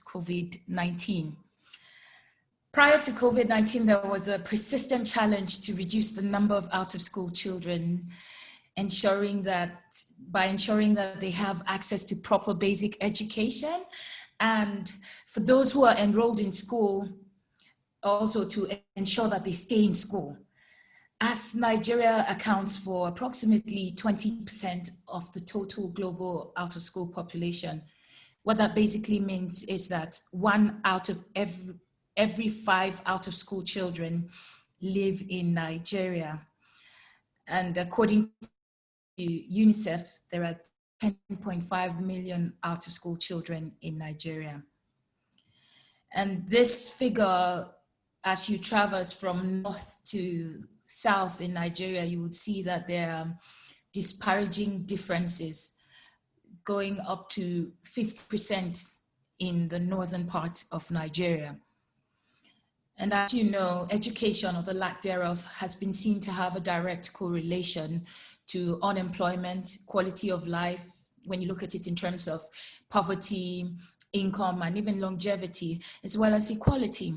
COVID-19. Prior to COVID-19, there was a persistent challenge to reduce the number of out-of-school children, ensuring that they have access to proper basic education, and for those who are enrolled in school, also to ensure that they stay in school. As Nigeria accounts for approximately 20% of the total global out-of-school population, what that basically means is that 1 out of every 5 out-of-school children live in Nigeria. And according to UNICEF, there are 10.5 million out-of-school children in Nigeria. And this figure, as you traverse from north to south in Nigeria, you would see that there are disparaging differences going up to 50% in the northern part of Nigeria. And as you know, education, or the lack thereof, has been seen to have a direct correlation to unemployment, quality of life, when you look at it in terms of poverty, income, and even longevity, as well as equality.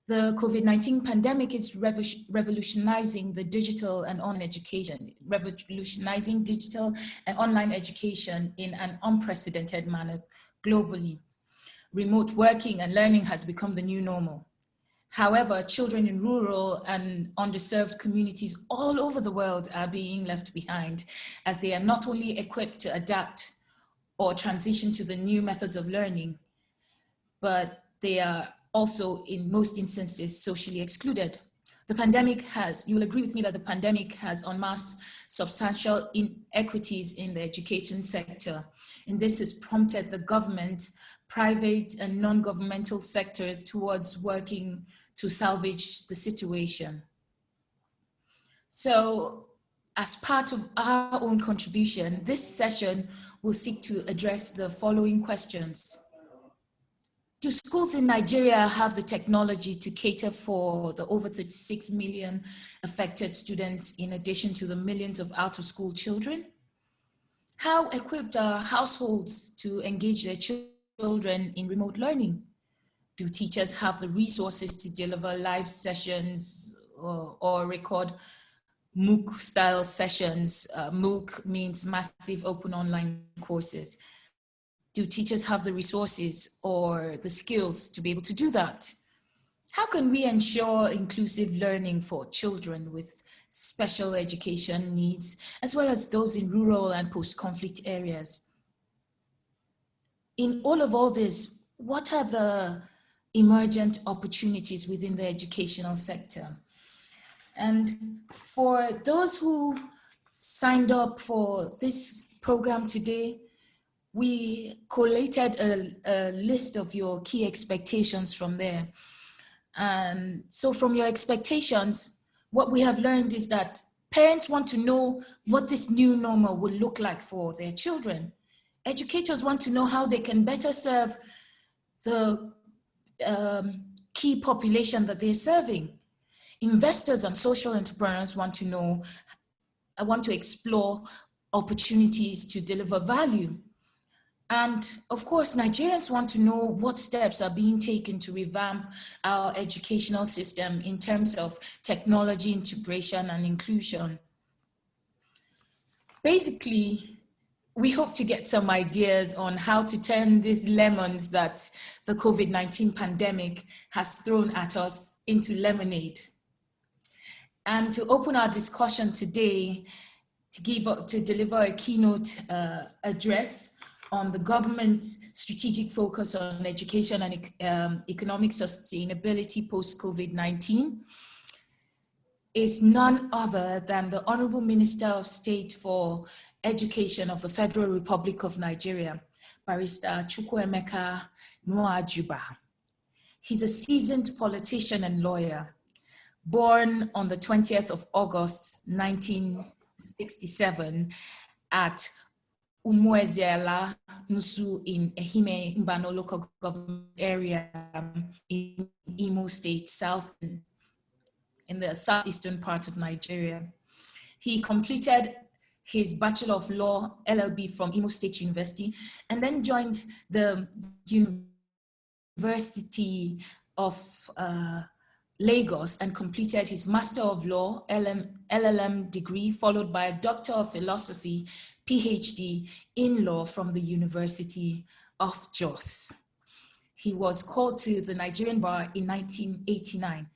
The COVID-19 pandemic is revolutionizing the digital and online education, revolutionizing digital and online education in an unprecedented manner globally. Remote working and learning has become the new normal. However, children in rural and underserved communities all over the world are being left behind, as they are not only equipped to adapt or transition to the new methods of learning, but they are also, in most instances, socially excluded. The pandemic has, you will agree with me that the pandemic has unmasked substantial inequities in the education sector. And this has prompted the government, private and non-governmental sectors towards working to salvage the situation. So, as part of our own contribution, this session will seek to address the following questions. Do schools in Nigeria have the technology to cater for the over 36 million affected students, in addition to the millions of out-of-school children? How equipped are households to engage their children in remote learning? Do teachers have the resources to deliver live sessions or record MOOC-style sessions? MOOC means massive open online courses. Do teachers have the resources or the skills to be able to do that? How can we ensure inclusive learning for children with special education needs, as well as those in rural and post-conflict areas? In all this, what are the emergent opportunities within the educational sector? And for those who signed up for this program today, we collated a list of your key expectations from there. And so from your expectations, what we have learned is that parents want to know what this new normal will look like for their children. Educators want to know how they can better serve the key population that they're serving. Investors and social entrepreneurs want to explore opportunities to deliver value. And of course, Nigerians want to know what steps are being taken to revamp our educational system in terms of technology integration and inclusion. Basically, we hope to get some ideas on how to turn these lemons that the COVID-19 pandemic has thrown at us into lemonade. And to open our discussion today, to deliver a keynote address on the government's strategic focus on education and economic sustainability post-COVID-19 is none other than the Honourable Minister of State for Education of the Federal Republic of Nigeria, Barrister Chukwuemeka Nwajuba. He's a seasoned politician and lawyer, born on the 20th of August, 1967 at Umueziala Nsu in Ehime Mbano local government area in Imo State, in the southeastern part of Nigeria. He completed his Bachelor of Law, LLB from Imo State University, and then joined the University of Lagos and completed his Master of Law, LLM degree, followed by a Doctor of Philosophy, PhD in Law from the University of Jos. He was called to the Nigerian bar in 1989,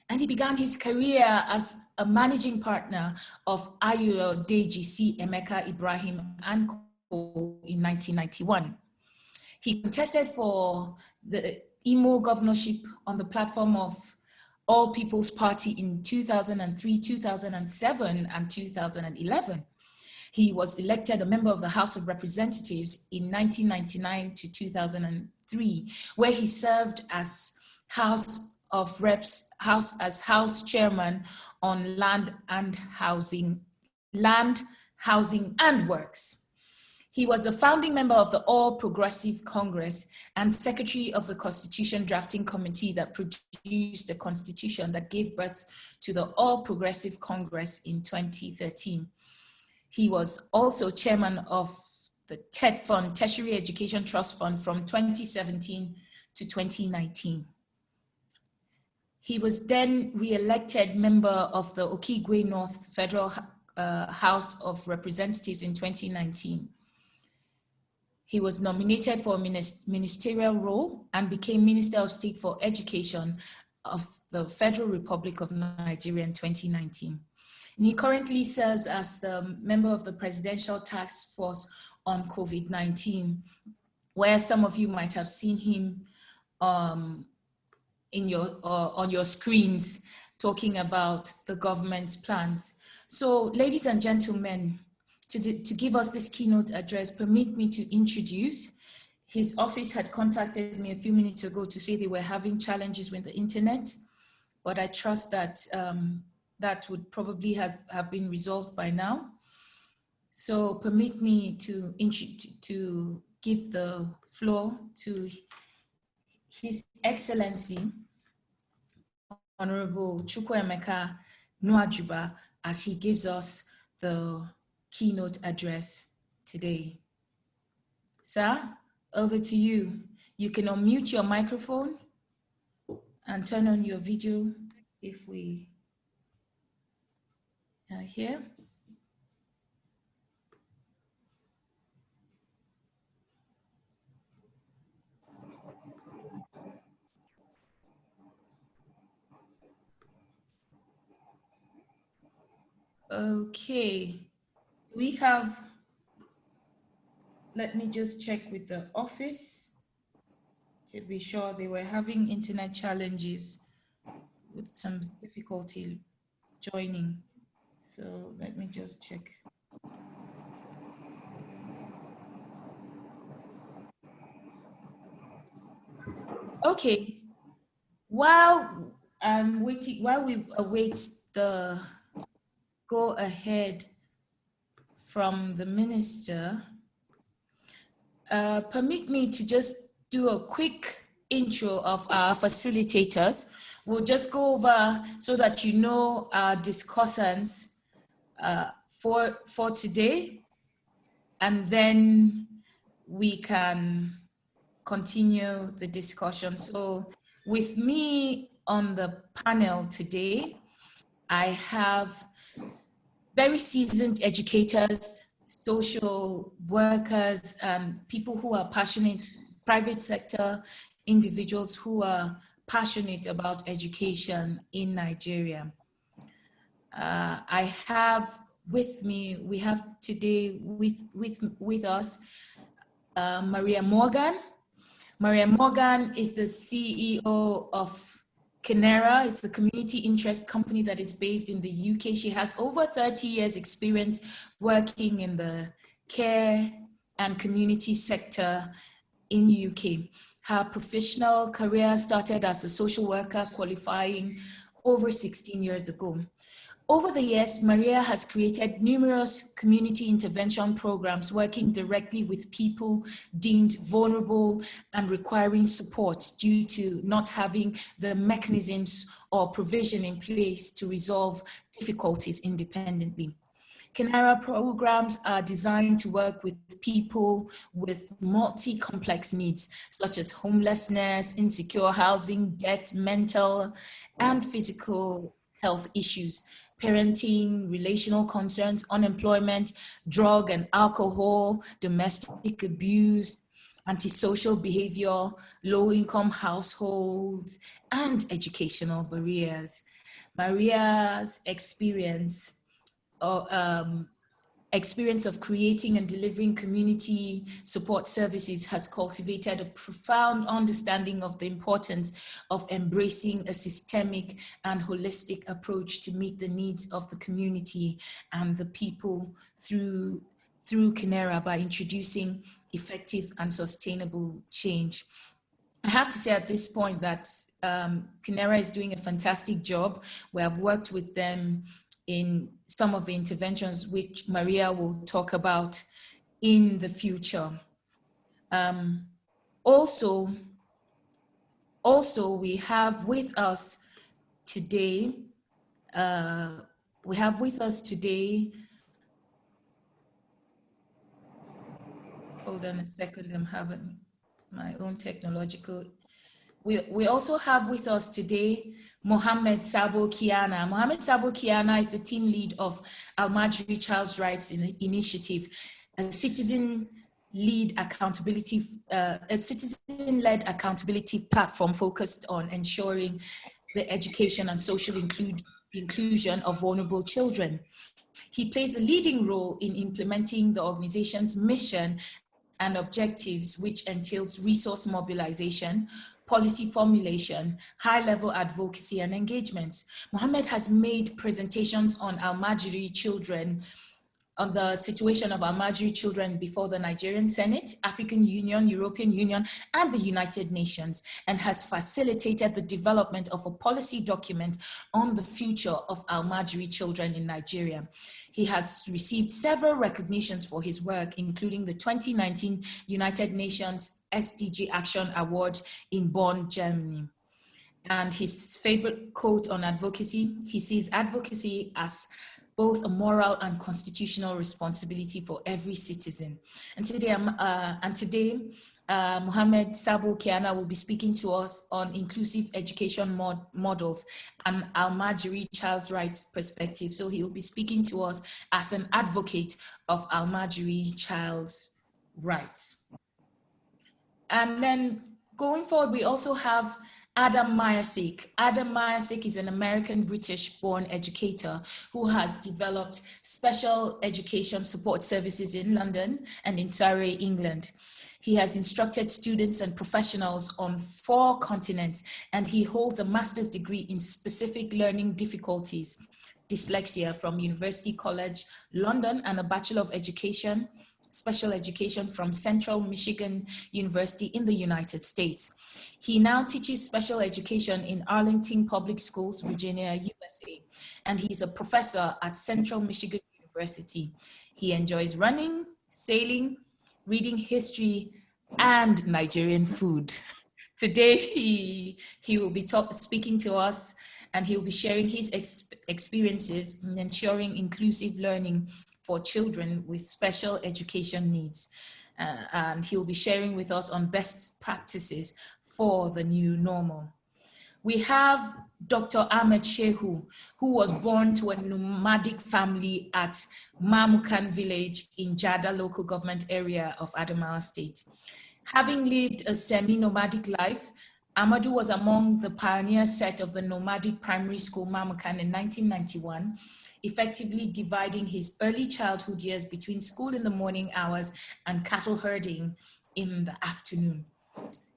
and he began his career as a managing partner of Ayodeji C. Emeka Ibrahim and Co. in 1991. He contested for the Imo governorship on the platform of All People's Party in 2003, 2007, and 2011. He was elected a member of the House of Representatives in 1999 to 2003, where he served as House of Reps, House Chairman on Land, Housing and Works. He was a founding member of the All Progressive Congress and secretary of the Constitution Drafting Committee that produced the Constitution that gave birth to the All Progressive Congress in 2013. He was also chairman of the TED Fund, Tertiary Education Trust Fund, from 2017 to 2019. He was then re-elected member of the Okigwe North Federal House of Representatives in 2019. He was nominated for a ministerial role and became Minister of State for Education of the Federal Republic of Nigeria in 2019. And he currently serves as the member of the Presidential Task Force on COVID-19, where some of you might have seen him on your screens talking about the government's plans. So, ladies and gentlemen, to give us this keynote address, permit me to introduce. His office had contacted me a few minutes ago to say they were having challenges with the internet, but I trust that that would probably have been resolved by now. So permit me to give the floor to His Excellency, Honorable Chukwuemeka Nwajuba, as he gives us the keynote address today. Sir, over to you. You can unmute your microphone and turn on your video if we are here. Okay, we have, let me just check with the office to be sure. They were having internet challenges with some difficulty joining. So let me just check. Okay, while we await the go ahead from the minister, permit me to just do a quick intro of our facilitators. We'll just go over so that you know our discussants for today, and then we can continue the discussion. So with me on the panel today, I have very seasoned educators, social workers, people who are passionate, private sector individuals who are passionate about education in Nigeria. I have with me, we have today with us Maria Morgan. Maria Morgan is the CEO of Kenera. It's a community interest company that is based in the UK. She has over 30 years experience working in the care and community sector in UK. Her professional career started as a social worker, qualifying over 16 years ago. Over the years, Maria has created numerous community intervention programs working directly with people deemed vulnerable and requiring support due to not having the mechanisms or provision in place to resolve difficulties independently. Kinara programs are designed to work with people with multi-complex needs, such as homelessness, insecure housing, debt, mental and physical health issues, parenting, relational concerns, unemployment, drug and alcohol, domestic abuse, antisocial behavior, low-income households, and educational barriers. Maria's experience of creating and delivering community support services has cultivated a profound understanding of the importance of embracing a systemic and holistic approach to meet the needs of the community and the people through Kinera by introducing effective and sustainable change. I have to say at this point that Kinera is doing a fantastic job. We have worked with them in some of the interventions which Maria will talk about in the future. Also, we have with us today, hold on a second, I'm having my own technological. We also have with us today Mohammed Sabo Kiana. Mohammed Sabo Kiana is the team lead of Al-Majri Child's Rights Initiative, a citizen-led accountability platform focused on ensuring the education and social inclusion of vulnerable children. He plays a leading role in implementing the organization's mission and objectives, which entails resource mobilization, policy formulation, high-level advocacy and engagement. Mohammed has made presentations on Al-Majri children, on the situation of Al-Majri children before the Nigerian Senate, African Union, European Union, and the United Nations, and has facilitated the development of a policy document on the future of Al-Majri children in Nigeria. He has received several recognitions for his work, including the 2019 United Nations SDG Action Award in Bonn, Germany. And his favorite quote on advocacy, he sees advocacy as both a moral and constitutional responsibility for every citizen. And today, Mohammed Sabo Kiana will be speaking to us on inclusive education models and Al-Majri child's rights perspective. So he'll be speaking to us as an advocate of Al-Majri child's rights. And then going forward, we also have Adam Myasik. Adam Myasik is an American-British-born educator who has developed special education support services in London and in Surrey, England. He has instructed students and professionals on 4 continents, and he holds a master's degree in specific learning difficulties, dyslexia from University College London, and a Bachelor of Education, Special Education from Central Michigan University in the United States. He now teaches special education in Arlington Public Schools, Virginia, USA, and he's a professor at Central Michigan University. He enjoys running, sailing, reading history, and Nigerian food. Today, he will be speaking to us, and he will be sharing his experiences in ensuring inclusive learning for children with special education needs. And he will be sharing with us on best practices for the new normal. We have Dr. Ahmed Shehu, who was born to a nomadic family at Mamukan village in Jada local government area of Adamawa State. Having lived a semi-nomadic life, Amadou was among the pioneer set of the nomadic primary school Mamukan in 1991, effectively dividing his early childhood years between school in the morning hours and cattle herding in the afternoon.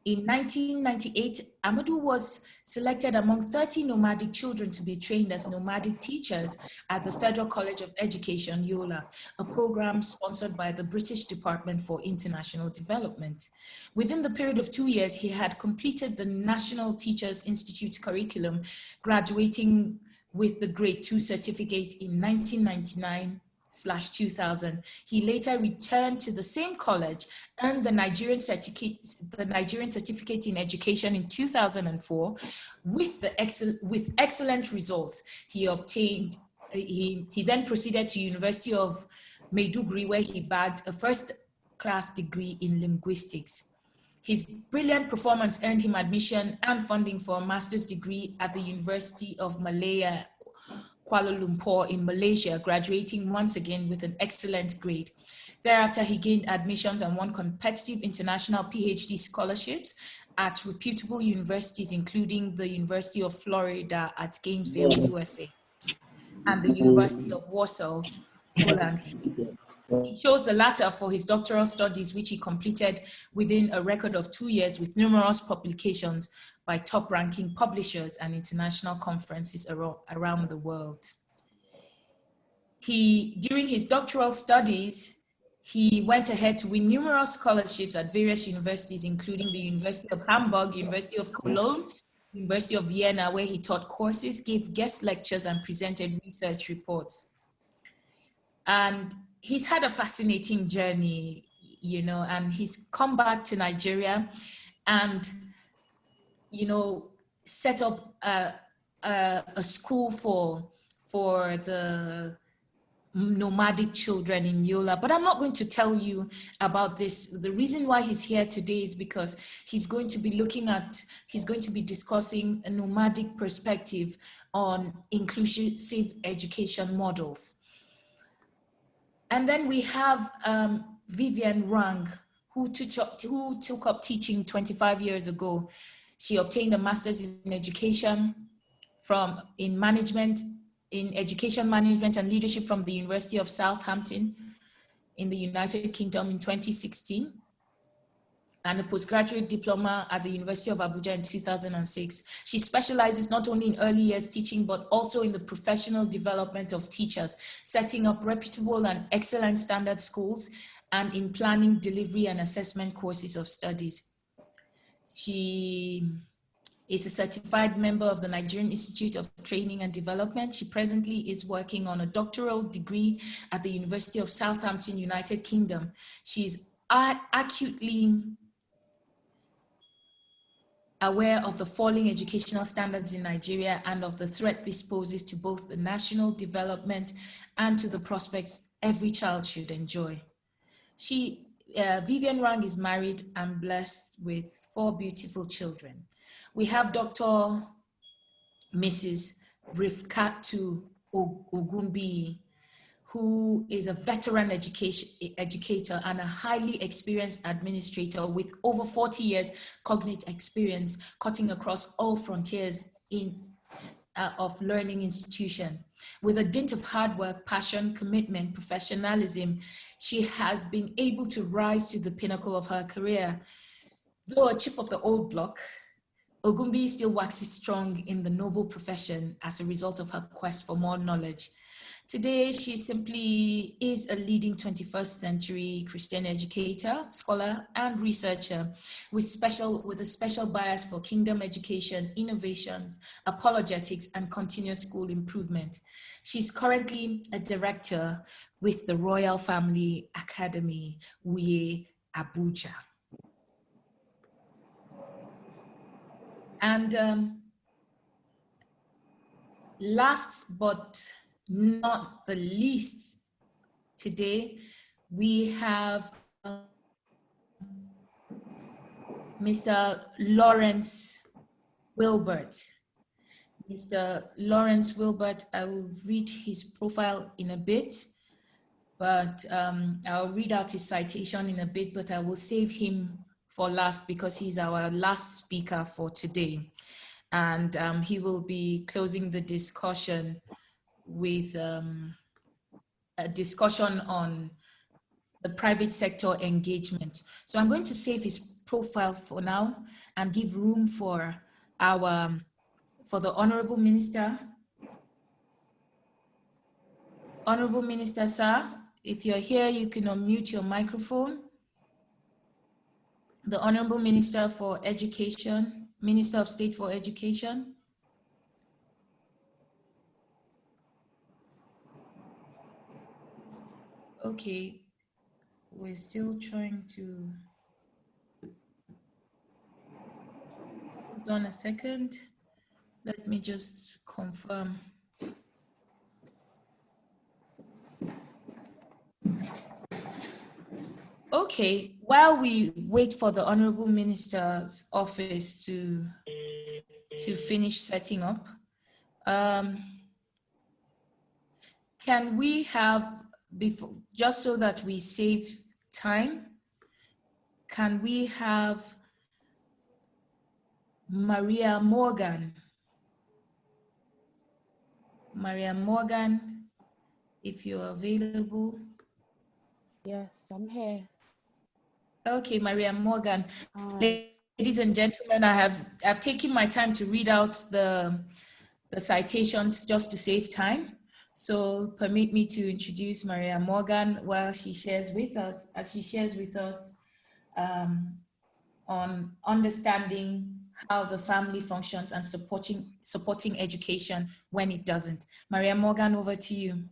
In 1998, Amadou was selected among 30 nomadic children to be trained as nomadic teachers at the Federal College of Education, Yola, a program sponsored by the British Department for International Development. Within the period of 2 years, he had completed the National Teachers Institute curriculum, graduating with the Grade 2 certificate in 1999/2000. He later returned to the same college, earned the Nigerian certificate in education in 2004. With excellent results, he obtained he then proceeded to University of Maiduguri, where he bagged a first-class degree in linguistics. His brilliant performance earned him admission and funding for a master's degree at the University of Malaya, Kuala Lumpur in Malaysia, graduating once again with an excellent grade. Thereafter, he gained admissions and won competitive international PhD scholarships at reputable universities, including the University of Florida at Gainesville, USA, and the University of Warsaw, Poland. He chose the latter for his doctoral studies, which he completed within a record of 2 years with numerous publications by top-ranking publishers and international conferences around the world. During his doctoral studies, he went ahead to win numerous scholarships at various universities, including the University of Hamburg, University of Cologne, University of Vienna, where he taught courses, gave guest lectures, and presented research reports. And he's had a fascinating journey, you know, and he's come back to Nigeria and, you know, set up a school for the nomadic children in Yola. But I'm not going to tell you about this. The reason why he's here today is because he's going to be discussing a nomadic perspective on inclusive education models. And then we have Vivian Rang, who took up teaching 25 years ago. She obtained a master's in education in education management and leadership from the University of Southampton in the United Kingdom in 2016, and a postgraduate diploma at the University of Abuja in 2006. She specializes not only in early years teaching, but also in the professional development of teachers, setting up reputable and excellent standard schools, and in planning, delivery, and assessment courses of studies. She is a certified member of the Nigerian Institute of Training and Development. She presently is working on a doctoral degree at the University of Southampton, United Kingdom. She's acutely aware of the falling educational standards in Nigeria and of the threat this poses to both the national development and to the prospects every child should enjoy. Vivian Rang is married and blessed with 4 beautiful children. We have Dr. Mrs. Rifkatu Ogumbi, who is a veteran educator and a highly experienced administrator with over 40 years cognate experience, cutting across all frontiers of learning institution. With a dint of hard work, passion, commitment, professionalism, she has been able to rise to the pinnacle of her career. Though a chip of the old block, Ogumbi still waxes strong in the noble profession as a result of her quest for more knowledge. Today, she simply is a leading 21st century Christian educator, scholar, and researcher with a special bias for kingdom education, innovations, apologetics, and continuous school improvement. She's currently a director with the Royal Family Academy, Uye, Abuja. And last but not the least, today we have Mr. Lawrence Wilbert. Mr. Lawrence Wilbert, I will read his profile in a bit, but I'll read out his citation in a bit, but I will save him for last because he's our last speaker for today. And he will be closing the discussion with a discussion on the private sector engagement. So I'm going to save his profile for now and give room for the Honourable Minister. Honourable Minister, sir, if you're here, you can unmute your microphone. The Honourable Minister for Education, Minister of State for Education. Okay, we're still trying to, hold on a second. Let me just confirm. Okay, while we wait for the Honourable Minister's office to finish setting up, can we have, before, just so that we save time, can we have Maria Morgan? Maria Morgan, if you're available. Yes, I'm here. Okay, Maria Morgan. Hi. Ladies and gentlemen, I've taken my time to read out the citations just to save time. So permit me to introduce Maria Morgan while she shares with us, on understanding how the family functions and supporting education when it doesn't. Maria Morgan, over to you.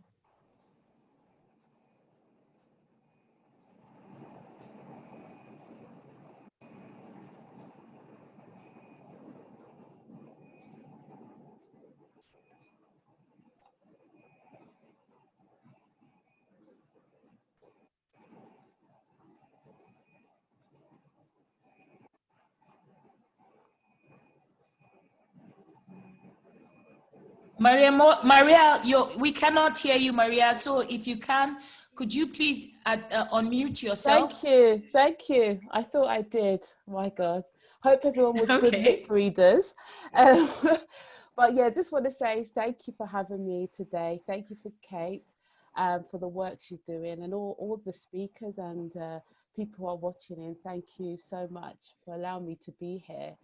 Maria, we cannot hear you, Maria. So if you can, could you please unmute yourself? Thank you. I thought I did. My God. Hope everyone was good lip Okay. readers. But yeah, just want to say thank you for having me today. Thank you for Kate for the work she's doing, and all the speakers and people who are watching in. Thank you so much for allowing me to be here.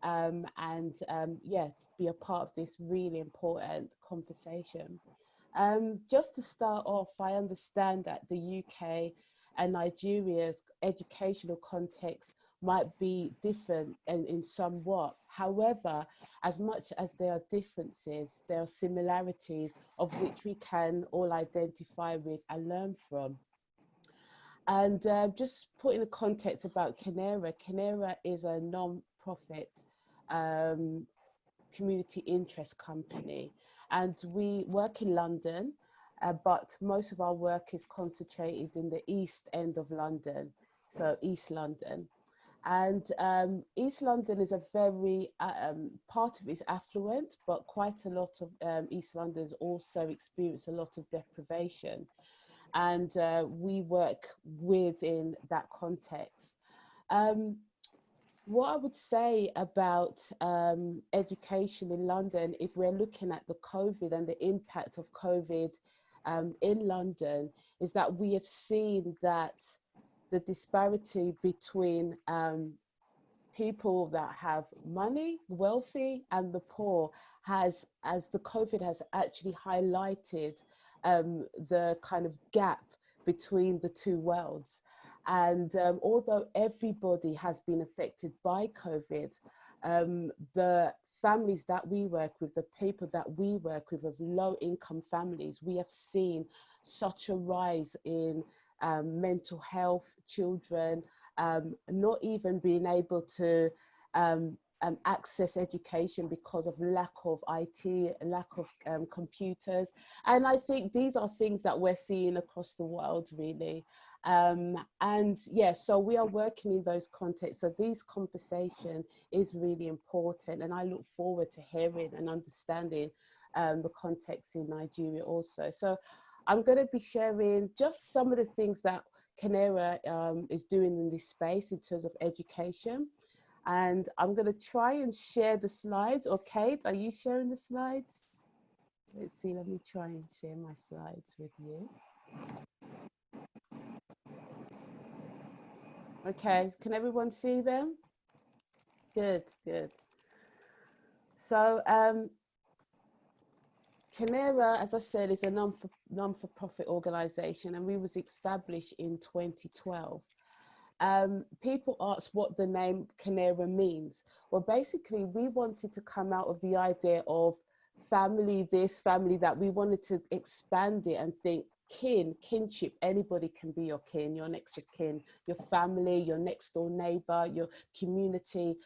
Yeah, to be a part of this really important conversation. Just to start off, I understand that the UK and Nigeria's educational context might be different in somewhat. However, as much as there are differences, there are similarities of which we can all identify with and learn from. And just putting a context about Canera, Canera is a non-profit community interest company, and we work in London, but most of our work is concentrated in the East End of London, so East London. And East London is a very, part of it is affluent, but quite a lot of East Londoners also experience a lot of deprivation. And we work within that context. What I would say about education in London, if we're looking at the COVID and the impact of COVID in London, is that we have seen that the disparity between people that have money, wealthy, and the poor has, as the COVID has actually highlighted the kind of gap between the two worlds. And although everybody has been affected by COVID, the families that we work with, the people that we work with of low income families, we have seen such a rise in mental health, children, not even being able to access education because of lack of IT, lack of computers. And I think these are things that we're seeing across the world, really. And yeah, so we are working in those contexts. So this conversation is really important, and I look forward to hearing and understanding the context in Nigeria also. So I'm going to be sharing just some of the things that Canera is doing in this space in terms of education. And I'm going to try and share the slides. Or Kate, are you sharing the slides? Let's see, let me try and share my slides with you. Okay, can everyone see them? Good, good. So Canera, as I said, is a non-for-profit organization, and we was established in 2012. People ask what the name Canera means. Well, basically, we wanted to come out of the idea of family this, family that. We wanted to expand it and think kinship. Anybody can be your kin, your next of kin, your family, your next door neighbor, your community.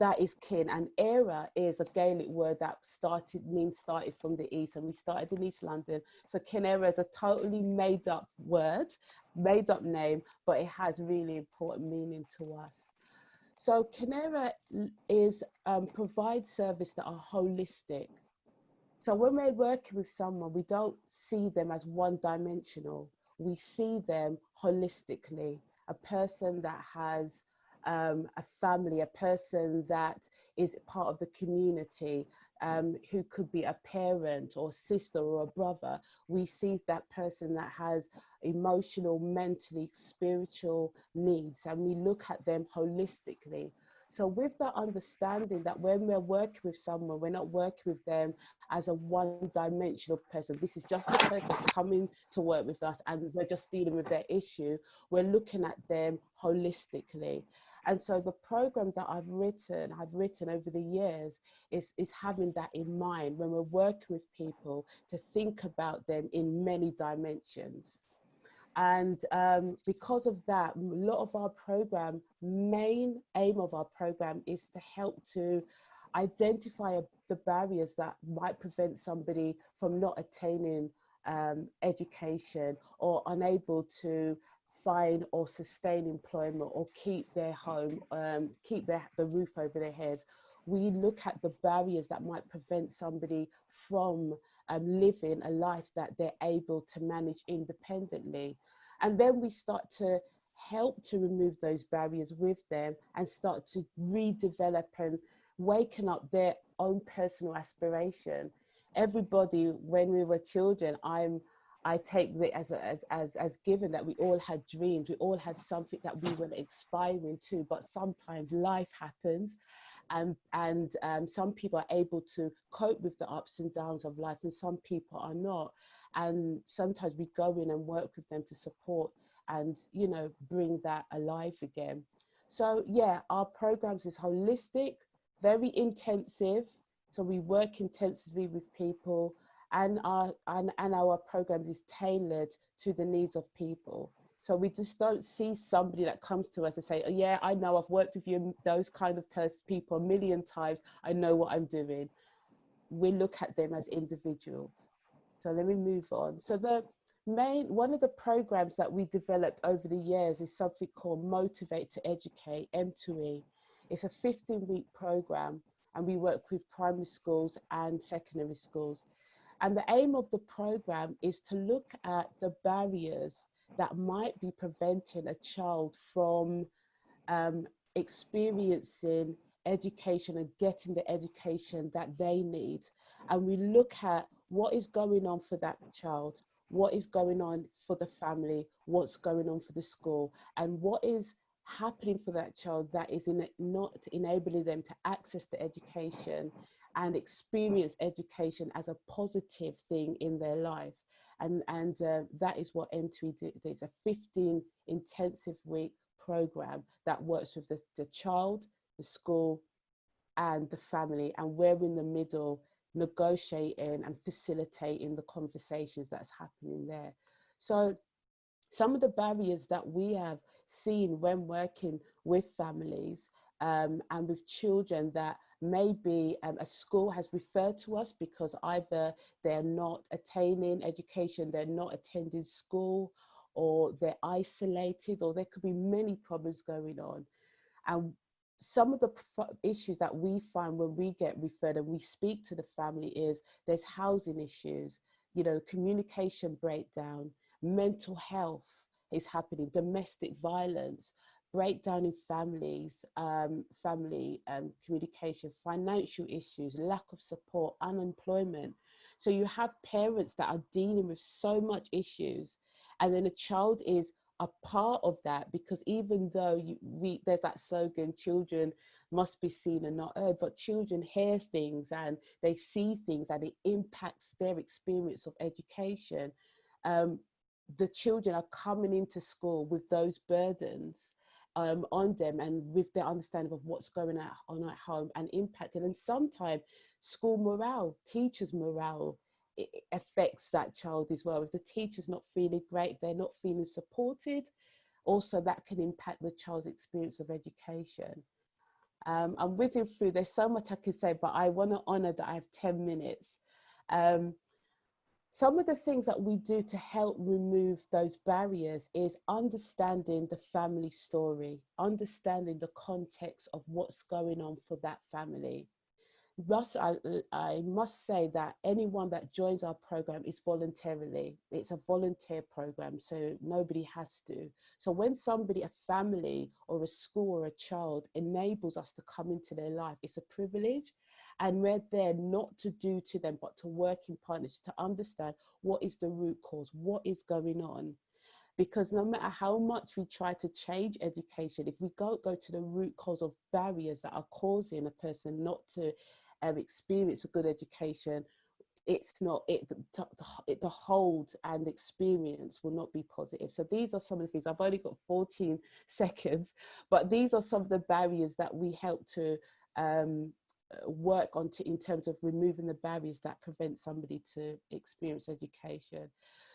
that is kin. And era is a Gaelic word that started from the East, and we started in East London. So Kinera is a totally made up word, made up name, but it has really important meaning to us. So Kinera is provide service that are holistic. So when we're working with someone, we don't see them as one dimensional. We see them holistically. A person that has a family, a person that is part of the community, who could be a parent or sister or a brother. We see that person that has emotional, mentally, spiritual needs, and we look at them holistically. So with that understanding that when we're working with someone, we're not working with them as a one-dimensional person. This is just the person that's coming to work with us and we're just dealing with their issue. We're looking at them holistically. And so the program that I've written over the years is having that in mind when we're working with people, to think about them in many dimensions. And because of that, a lot of our program, main aim of our program is to help to identify the barriers that might prevent somebody from not attaining education, or unable to find or sustain employment, or keep their home, keep the roof over their heads. We look at the barriers that might prevent somebody from living a life that they're able to manage independently. And then we start to help to remove those barriers with them and start to redevelop and waken up their own personal aspiration. Everybody, when we were children, I take it as given that we all had dreams, we all had something that we were aspiring to, but sometimes life happens, and some people are able to cope with the ups and downs of life, and some people are not. And sometimes we go in and work with them to support and, you know, bring that alive again. So yeah, our programs is holistic, very intensive. So we work intensively with people, and our program is tailored to the needs of people. So we just don't see somebody that comes to us and say, oh yeah, I know, I've worked with you, those kind of people a million times, I know what I'm doing. We look at them as individuals. So let me move on. So one of the programs that we developed over the years is something called Motivate to Educate, M2E. It's a 15-week program, and we work with primary schools and secondary schools. And the aim of the program is to look at the barriers that might be preventing a child from experiencing education and getting the education that they need. And we look at what is going on for that child, what is going on for the family, what's going on for the school, and what is happening for that child that is not enabling them to access the education and experience education as a positive thing in their life. And that is what M2E did. It's a 15 intensive week program that works with the child, the school, and the family, and we're in the middle negotiating and facilitating the conversations that's happening there. So some of the barriers that we have seen when working with families and with children that maybe a school has referred to us because either they're not attaining education, they're not attending school, or they're isolated, or there could be many problems going on. And some of the issues that we find when we get referred and we speak to the family is there's housing issues, you know, communication breakdown, mental health is happening, domestic violence, breakdown in families, communication, financial issues, lack of support, unemployment. So you have parents that are dealing with so much issues, and then a child is a part of that, because even though there's that slogan, children must be seen and not heard, but children hear things and they see things and it impacts their experience of education. The children are coming into school with those burdens on them, and with their understanding of what's going on at home and impacted. And sometimes school morale, teachers' morale, it affects that child as well. If the teacher's not feeling great, if they're not feeling supported, also that can impact the child's experience of education. I'm whizzing through. There's so much I can say, but I want to honor that I have 10 minutes. Some of the things that we do to help remove those barriers is understanding the family story, understanding the context of what's going on for that family. Russ, I must say that anyone that joins our program is voluntarily. It's a volunteer program, so nobody has to. So when somebody, a family or a school or a child enables us to come into their life, it's a privilege. And we're there not to do to them, but to work in partnership to understand what is the root cause, what is going on. Because no matter how much we try to change education, if we go to the root cause of barriers that are causing a person not to experience a good education, the hold and experience will not be positive. So these are some of the things. I've only got 14 seconds, but these are some of the barriers that we help to work on in terms of removing the barriers that prevent somebody to experience education.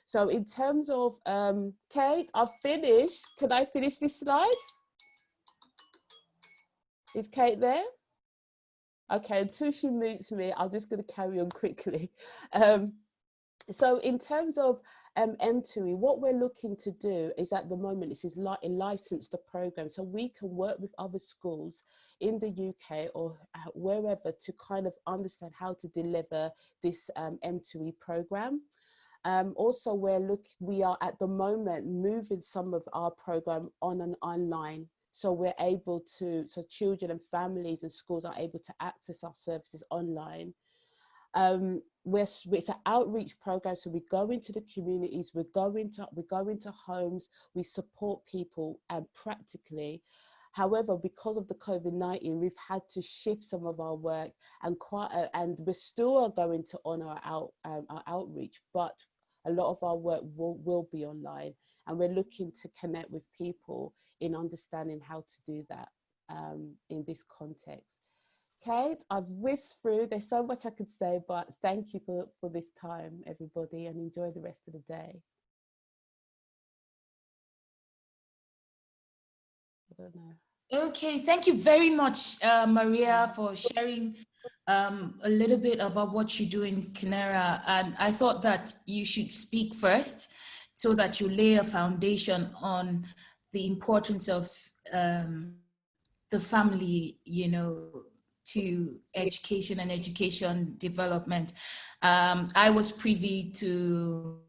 So in terms of, Kate, I've finished. Can I finish this slide? Is Kate there? Okay, until she mutes me, I'm just going to carry on quickly. So in terms of M2E, what we're looking to do is at the moment, this is license the program, so we can work with other schools in the UK or wherever to kind of understand how to deliver this M2E program. Also, we are at the moment moving some of our program on and online. So we're able to, so children and families and schools are able to access our services online. It's an outreach program, so we go into the communities, we go into homes, we support people and practically. However, because of the COVID-19, we've had to shift some of our work and we still are going to honour our outreach, but a lot of our work will be online, and we're looking to connect with people in understanding how to do that in this context. Kate, I've whizzed through. There's so much I could say, but thank you for this time, everybody, and enjoy the rest of the day. I don't know. Okay, thank you very much, Maria, for sharing a little bit about what you do in Kenera. And I thought that you should speak first so that you lay a foundation on the importance of the family, you know, to education and education development. I was privy to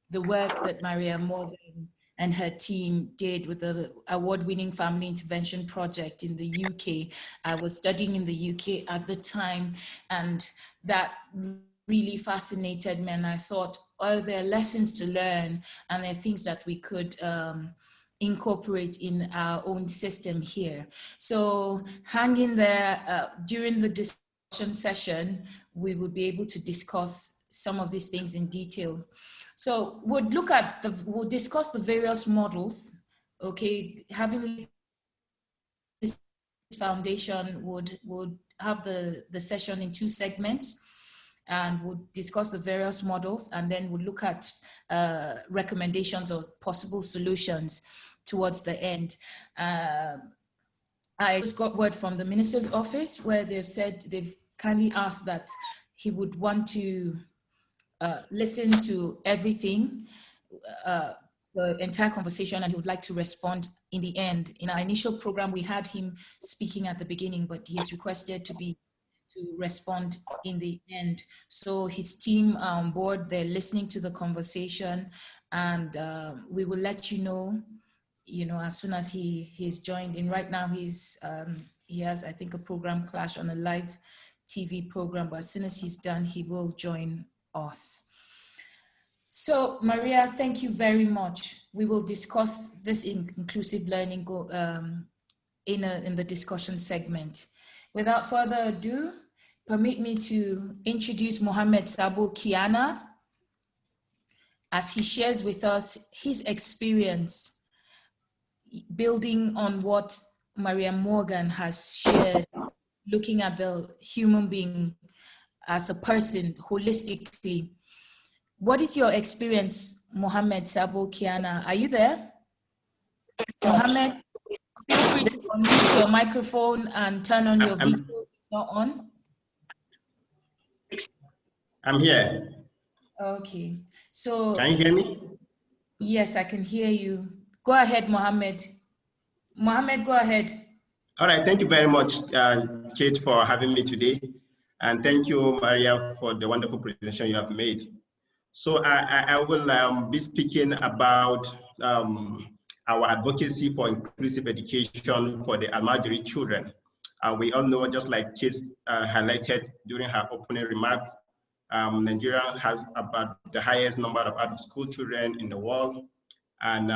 the work that Maria Morgan and her team did with the award-winning family intervention project in the UK. I was studying in the UK at the time, and that really fascinated me. And I thought, oh, there are lessons to learn, and there are things that we could incorporate in our own system here. So hang in there. During the discussion session, we would be able to discuss some of these things in detail. So we'll discuss the various models, okay? Having this foundation would have the session in 2 segments, and we'll discuss the various models, and then we'll look at recommendations of possible solutions towards the end. I just got word from the minister's office where they've kindly asked that he would want to listen to everything, the entire conversation, and he would like to respond in the end. In our initial program, we had him speaking at the beginning, but he's requested to respond in the end. So his team on board, they're listening to the conversation, and we will let you know, as soon as he's joined in. Right now, he has, I think, a program clash on a live TV program, but as soon as he's done, he will join us. So Maria, thank you very much. We will discuss this inclusive learning in the discussion segment. Without further ado, permit me to introduce Mohammed Sabo Kiana as he shares with us his experience building on what Maria Morgan has shared, looking at the human being as a person holistically. What is your experience, Mohammed Sabo Kiana? Are you there? Mohammed, feel free to unmute your microphone and turn on your video. It's not on. I'm here. Okay. So can you hear me? Yes, I can hear you. Go ahead, Mohammed. Mohammed, go ahead. All right, thank you very much, Kate, for having me today. And thank you, Maria, for the wonderful presentation you have made. So I will be speaking about our advocacy for inclusive education for the Almajiri children. We all know, just like Kate highlighted during her opening remarks, Nigeria has about the highest number of out-of-school children in the world, and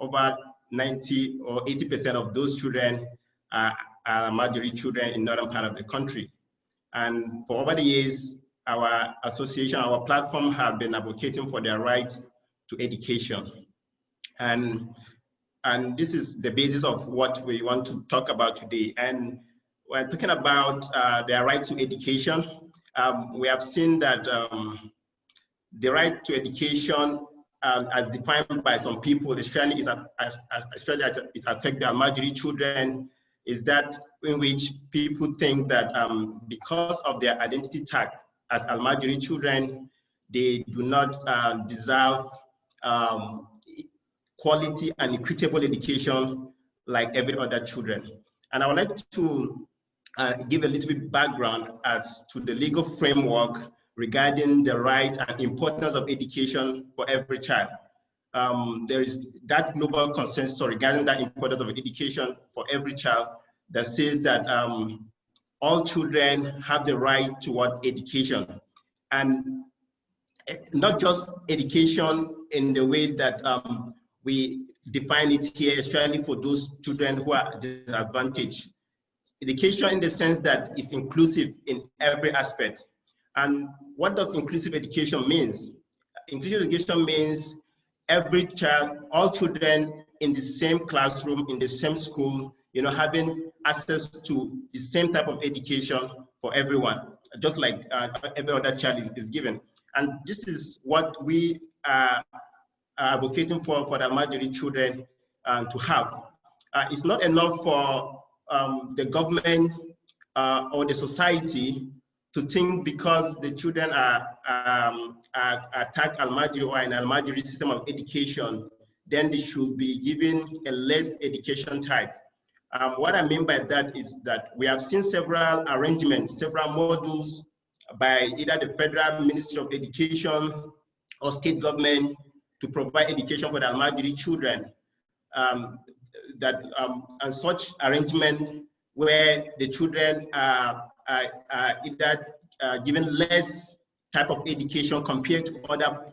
over 90 or 80% of those children are Almajiri children in northern part of the country. And for over the years, our association, our platform have been advocating for their right to education. And this is the basis of what we want to talk about today. And we're talking about their right to education. We have seen that the right to education, as defined by some people, especially as it affects the Almajiri children, is that in which people think that because of their identity tag as Almajiri children, they do not deserve quality and equitable education like every other children. And I would like to give a little bit background as to the legal framework regarding the right and importance of education for every child. There is that global consensus regarding that importance of education for every child that says that all children have the right toward education, and not just education in the way that we define it here, especially for those children who are disadvantaged. Education in the sense that it's inclusive in every aspect. And what does inclusive education means? Inclusive education means every child, all children in the same classroom, in the same school, having access to the same type of education for everyone, just like every other child is given. And this is what we are advocating for the Almajiri children to have. It's not enough for the government or the society to think because the children are tagged Almajiri or an Almajiri system of education, then they should be given a less education type. What I mean by that is that we have seen several arrangements, several modules by either the Federal Ministry of Education or state government to provide education for the Almajiri children. And such arrangement where the children are either given less type of education compared to other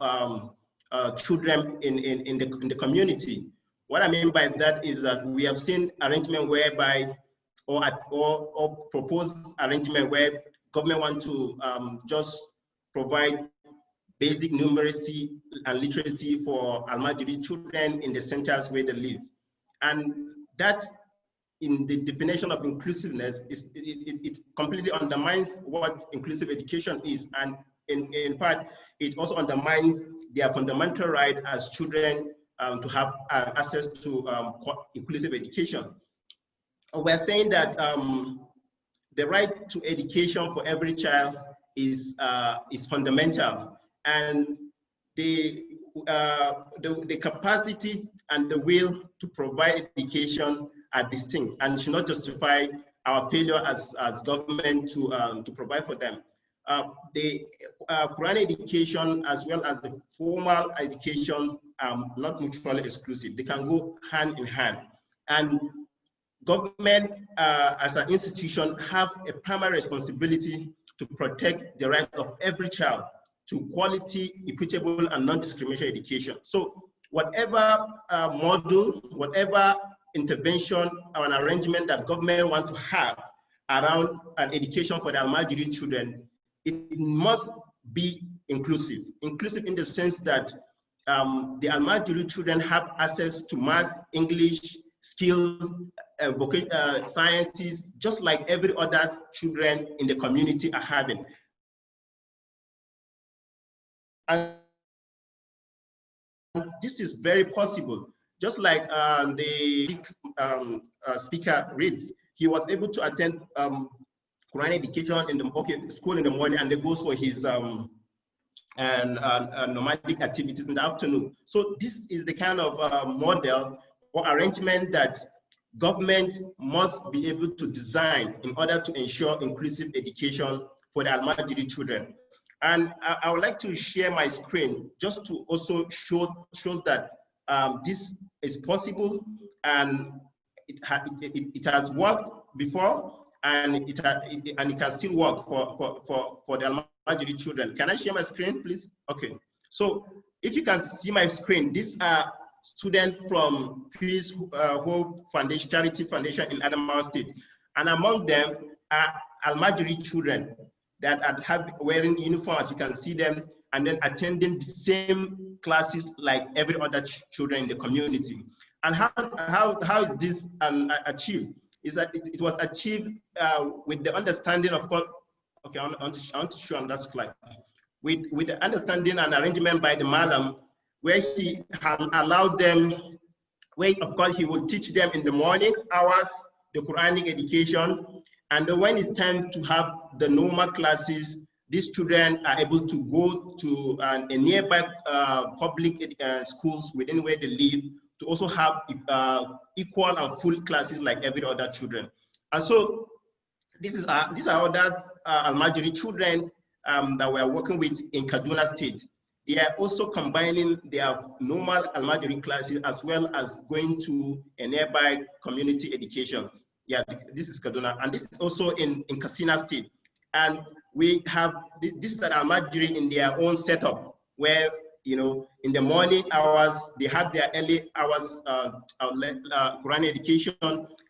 children in the community. What I mean by that is that we have seen arrangement whereby, or proposed arrangement where government want to just provide basic numeracy and literacy for Almajiri children in the centers where they live. And that, in the definition of inclusiveness, it completely undermines what inclusive education is. And in fact, it also undermines their fundamental right as children to have access to inclusive education. We're saying that the right to education for every child is fundamental, and the capacity and the will to provide education are distinct and should not justify our failure as government to provide for them. The Quran education as well as the formal educations are not mutually exclusive. They can go hand in hand. And government as an institution have a primary responsibility to protect the right of every child to quality, equitable, and non-discriminatory education. So whatever model, whatever intervention or an arrangement that government want to have around an education for the Almajiri children, it must be inclusive. Inclusive in the sense that the Almajiri children have access to math, English, skills, sciences, just like every other children in the community are having. And this is very possible just like the speaker reads, he was able to attend Quran education in the school in the morning, and then goes for his nomadic activities in the afternoon. So this is the kind of model or arrangement that government must be able to design in order to ensure inclusive education for the Al-Majiri children. And I would like to share my screen just to also shows that this is possible, and it has worked before, and it can still work for the Al-Majiri children. Can I share my screen, please? Okay. So if you can see my screen, these are students from Peace Hope Foundation, Charity Foundation in Adamawa State, and among them are Al-Majiri children that are wearing uniform, as you can see them, and then attending the same classes like every other children in the community. And how is this achieved? Is that it was achieved with the understanding of, okay, I want to show on that slide, with the understanding and arrangement by the Malam, where he allows them, where of course he will teach them in the morning hours the Quranic education, and then when it's time to have the normal classes, these children are able to go to a nearby public schools within where they live to also have equal and full classes like every other children. And so these are other Al-Majiri children that we are working with in Kaduna State. They are also combining their normal Al-Majiri classes as well as going to a nearby community education. Yeah, this is Kaduna, and this is also in Katsina State. And we have this is Al-Majiri in their own setup, where, you know, in the morning hours, they have their early hours Quran education,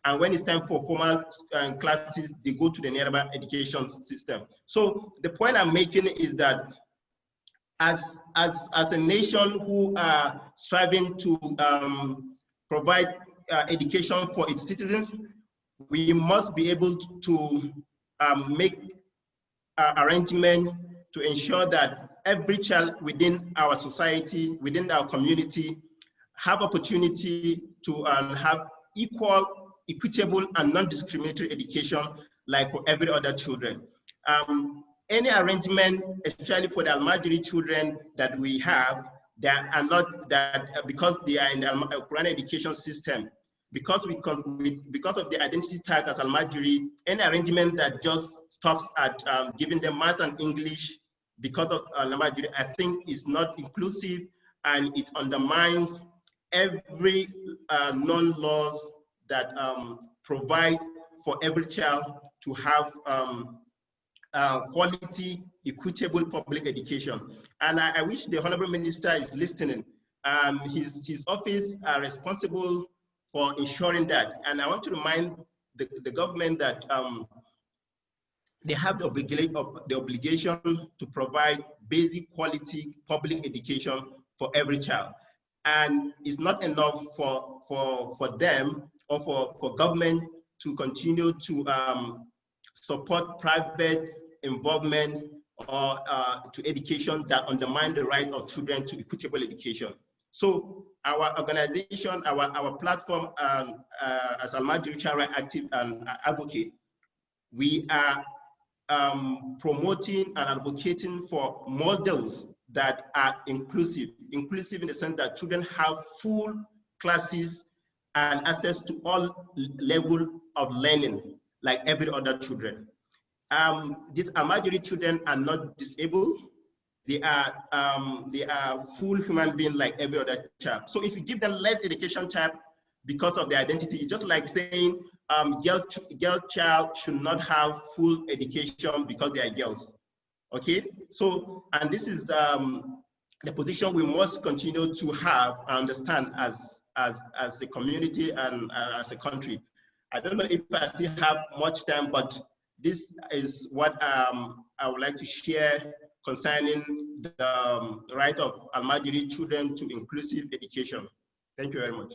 and when it's time for formal classes, they go to the nearby education system. So the point I'm making is that as a nation who are striving to provide education for its citizens, we must be able to make arrangement to ensure that every child within our society, within our community, have opportunity to have equal, equitable, and non-discriminatory education like for every other children. Any arrangement, especially for the Al-Majiri children that we have, that are not that because they are in the Quran education system, because of the identity tag as Al-Majiri, any arrangement that just stops at giving them maths and English because of Al-Majiri, I think is not inclusive, and it undermines every non-laws that provide for every child to have quality, equitable public education. And I wish the Honourable Minister is listening. His office are responsible for ensuring that. And I want to remind the government that they have the obligation to provide basic quality public education for every child. And it's not enough for them or for government to continue to support private involvement or to education that undermine the right of children to equitable education. So our organization, our platform as Al-Majiri Child Rights Active and Advocate, we are promoting and advocating for models that are inclusive in the sense that children have full classes and access to all level of learning like every other children. These Al-Majiri children are not disabled. They are full human beings like every other child. So if you give them less education type because of their identity, it's just like saying girl child should not have full education because they are girls. Okay, so, and this is the position we must continue to have and understand as a community and as a country. I don't know if I still have much time, but this is what I would like to share concerning the right of Al-Majiri children to inclusive education. Thank you very much.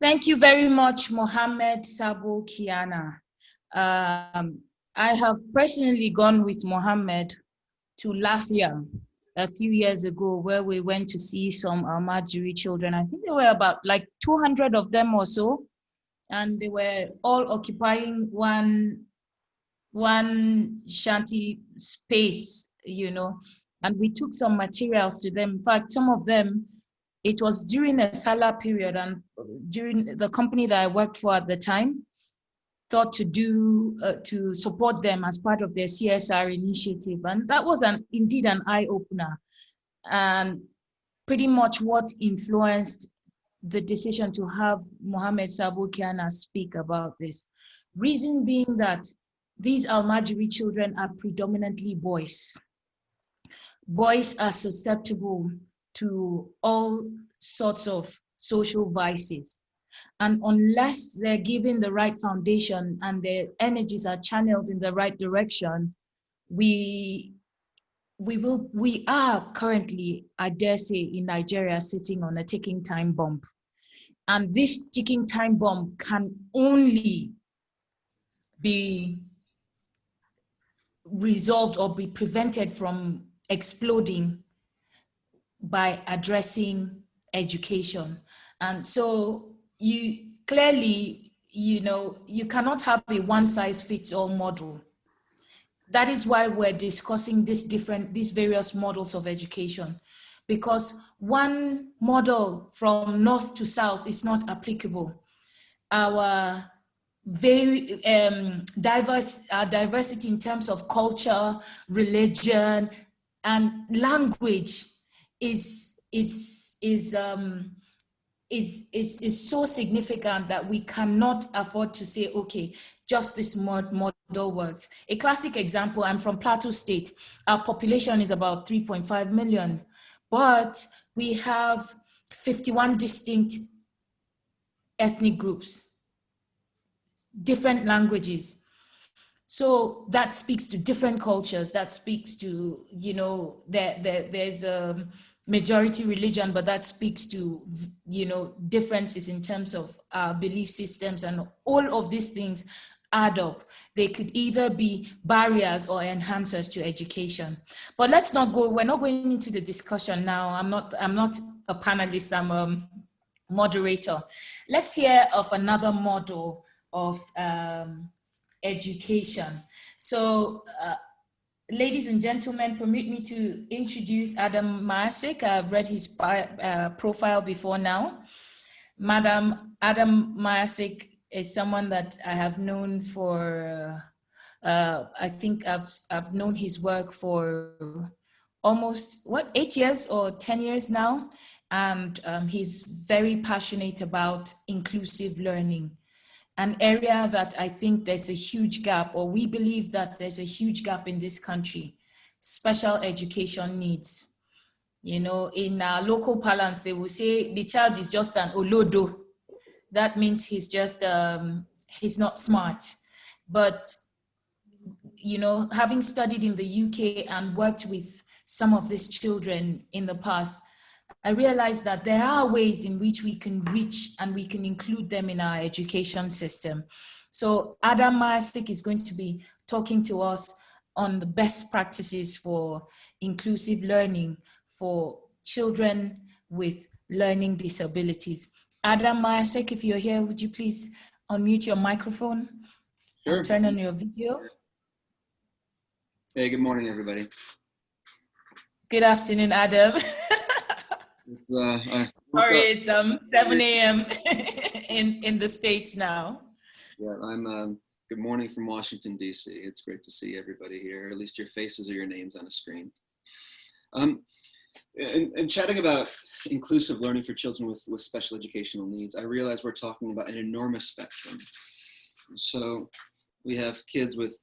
Thank you very much, Mohammed Sabo Kiana. I have personally gone with Mohammed to Lafia a few years ago where we went to see some Almajiri children. I think there were about like 200 of them or so, and they were all occupying one shanty space, you know, and we took some materials to them. In fact, some of them, it was during a Salah period, and during the company that I worked for at the time thought to do to support them as part of their CSR initiative, and that was indeed an eye-opener, and pretty much what influenced the decision to have Mohammed Sabo Kiana speak about this. Reason being that these Almajiri children are predominantly boys. Boys are susceptible to all sorts of social vices. And unless they're given the right foundation and their energies are channeled in the right direction, we are currently, I dare say, in Nigeria sitting on a ticking time bomb. And this ticking time bomb can only be resolved or be prevented from exploding by addressing education. And so you clearly, you cannot have a one-size-fits-all model. That is why we're discussing these various models of education, because one model from north to south is not applicable. Our very diversity in terms of culture, religion, and language is so significant that we cannot afford to say, okay, just this model works. A classic example, I'm from Plateau State. Our population is about 3.5 million, but we have 51 distinct ethnic groups, different languages. So that speaks to different cultures. That speaks to, there's a majority religion, but that speaks to, differences in terms of belief systems, and all of these things add up. They could either be barriers or enhancers to education. But we're not going into the discussion now. I'm not a panelist, I'm a moderator. Let's hear of another model of education. So, ladies and gentlemen, permit me to introduce Adam Masik. I've read his profile before now. Madam Adam Masik is someone that I have known for, I think I've known his work for almost, 8 years or 10 years now. And he's very passionate about inclusive learning, an area that I think there's a huge gap, or we believe that there's a huge gap in this country: special education needs. In our local parlance, they will say the child is just an olodo. That means he's just, he's not smart. But, having studied in the UK and worked with some of these children in the past, I realized that there are ways in which we can reach and we can include them in our education system. So Adam Masik is going to be talking to us on the best practices for inclusive learning for children with learning disabilities. Adam Masik, if you're here, would you please unmute your microphone? Sure. And turn on your video? Hey, good morning, everybody. Good afternoon, Adam. Sorry, it's 7 a.m. in the States now. Yeah, I'm good morning from Washington, D.C. It's great to see everybody here, at least your faces or your names on a screen. And chatting about inclusive learning for children with special educational needs, I realize we're talking about an enormous spectrum. So we have kids with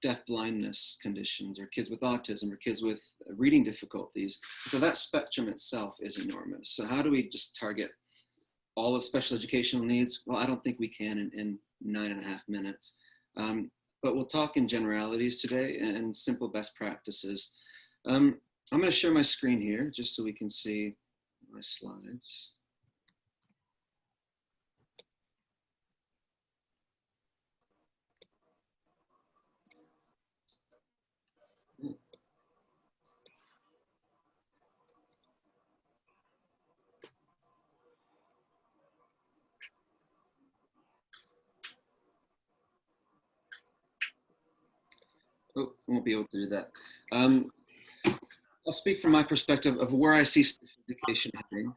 deaf blindness conditions, or kids with autism, or kids with reading difficulties. So that spectrum itself is enormous. So how do we just target all of special educational needs? Well, I don't think we can in 9.5 minutes. But we'll talk in generalities today and simple best practices. I'm going to share my screen here just so we can see my slides. Oh, I won't be able to do that. I'll speak from my perspective of where I see special education heading.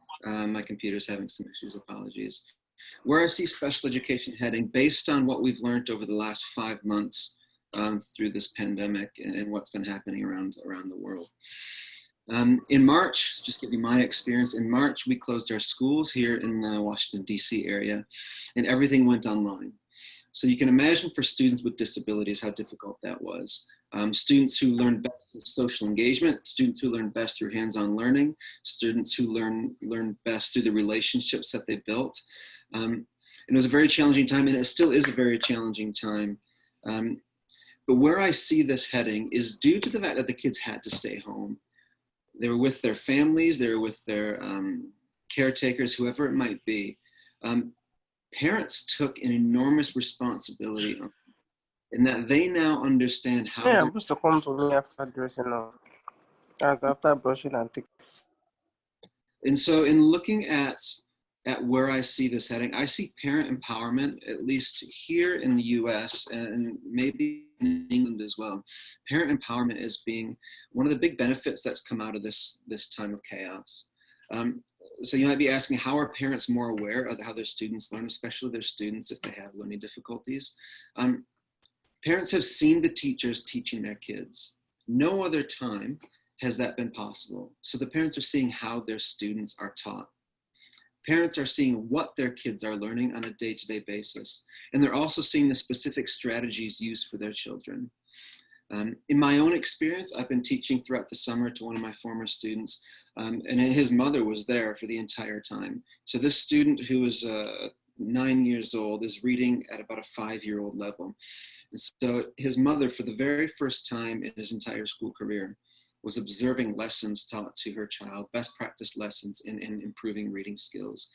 My computer's having some issues, apologies. Where I see special education heading based on what we've learned over the last 5 months through this pandemic and what's been happening around the world. In March, just give you my experience, in March, we closed our schools here in the Washington, DC area, and everything went online. So you can imagine for students with disabilities how difficult that was. Students who learn best through social engagement, students who learn best through hands-on learning, students who learn best through the relationships that they built. And it was a very challenging time, and it still is a very challenging time. But where I see this heading is due to the fact that the kids had to stay home. They were with their families, they were with their caretakers, whoever it might be. Parents took an enormous responsibility on, in that they now understand how. Yeah, I'm supposed to come to me after dressing up. As after brushing and taking. And so in looking at where I see this heading, I see parent empowerment, at least here in the US and maybe in England as well. Parent empowerment is being one of the big benefits that's come out of this time of chaos. So you might be asking, how are parents more aware of how their students learn, especially their students if they have learning difficulties? Parents have seen the teachers teaching their kids. No other time has that been possible. So the parents are seeing how their students are taught. Parents are seeing what their kids are learning on a day-to-day basis. And they're also seeing the specific strategies used for their children. In my own experience, I've been teaching throughout the summer to one of my former students, and his mother was there for the entire time. So this student who was 9 years old is reading at about a 5-year-old level. And so his mother, for the very first time in his entire school career, was observing lessons taught to her child, best practice lessons in improving reading skills.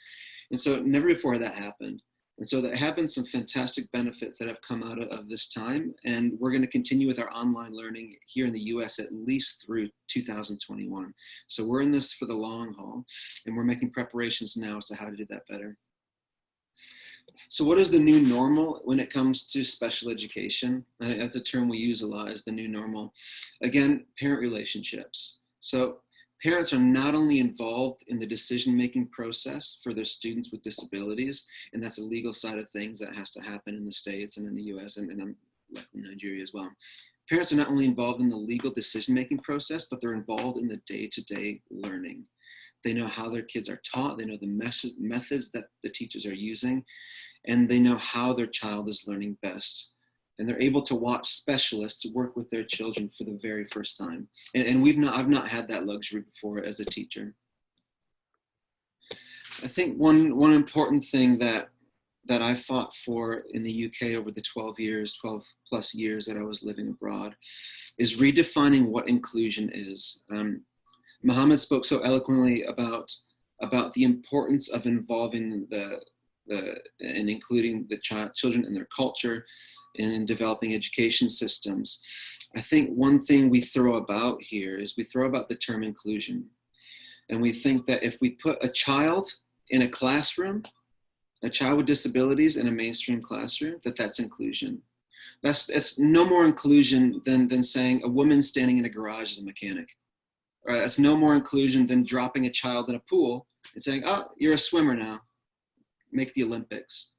And so never before that happened. And so there have been some fantastic benefits that have come out of this time. And we're going to continue with our online learning here in the US at least through 2021. So we're in this for the long haul, and we're making preparations now as to how to do that better. So what is the new normal when it comes to special education? That's a term we use a lot, is the new normal. Again, parent relationships. So parents are not only involved in the decision-making process for their students with disabilities, and that's a legal side of things that has to happen in the States and in the US and in Nigeria as well. Parents are not only involved in the legal decision-making process, but they're involved in the day-to-day learning. They know how their kids are taught, they know the methods that the teachers are using, and they know how their child is learning best. And they're able to watch specialists work with their children for the very first time. And I've not had that luxury before as a teacher. I think one important thing that I fought for in the UK over the 12 plus years that I was living abroad is redefining what inclusion is. Mohammed spoke so eloquently about the importance of involving and including the children in their culture and in developing education systems. I think one thing we throw about here is we throw about the term inclusion. And we think that if we put a child in a classroom, a child with disabilities in a mainstream classroom, that's inclusion. That's no more inclusion than saying a woman standing in a garage as a mechanic. Or that's no more inclusion than dropping a child in a pool and saying, oh, you're a swimmer now, make the Olympics.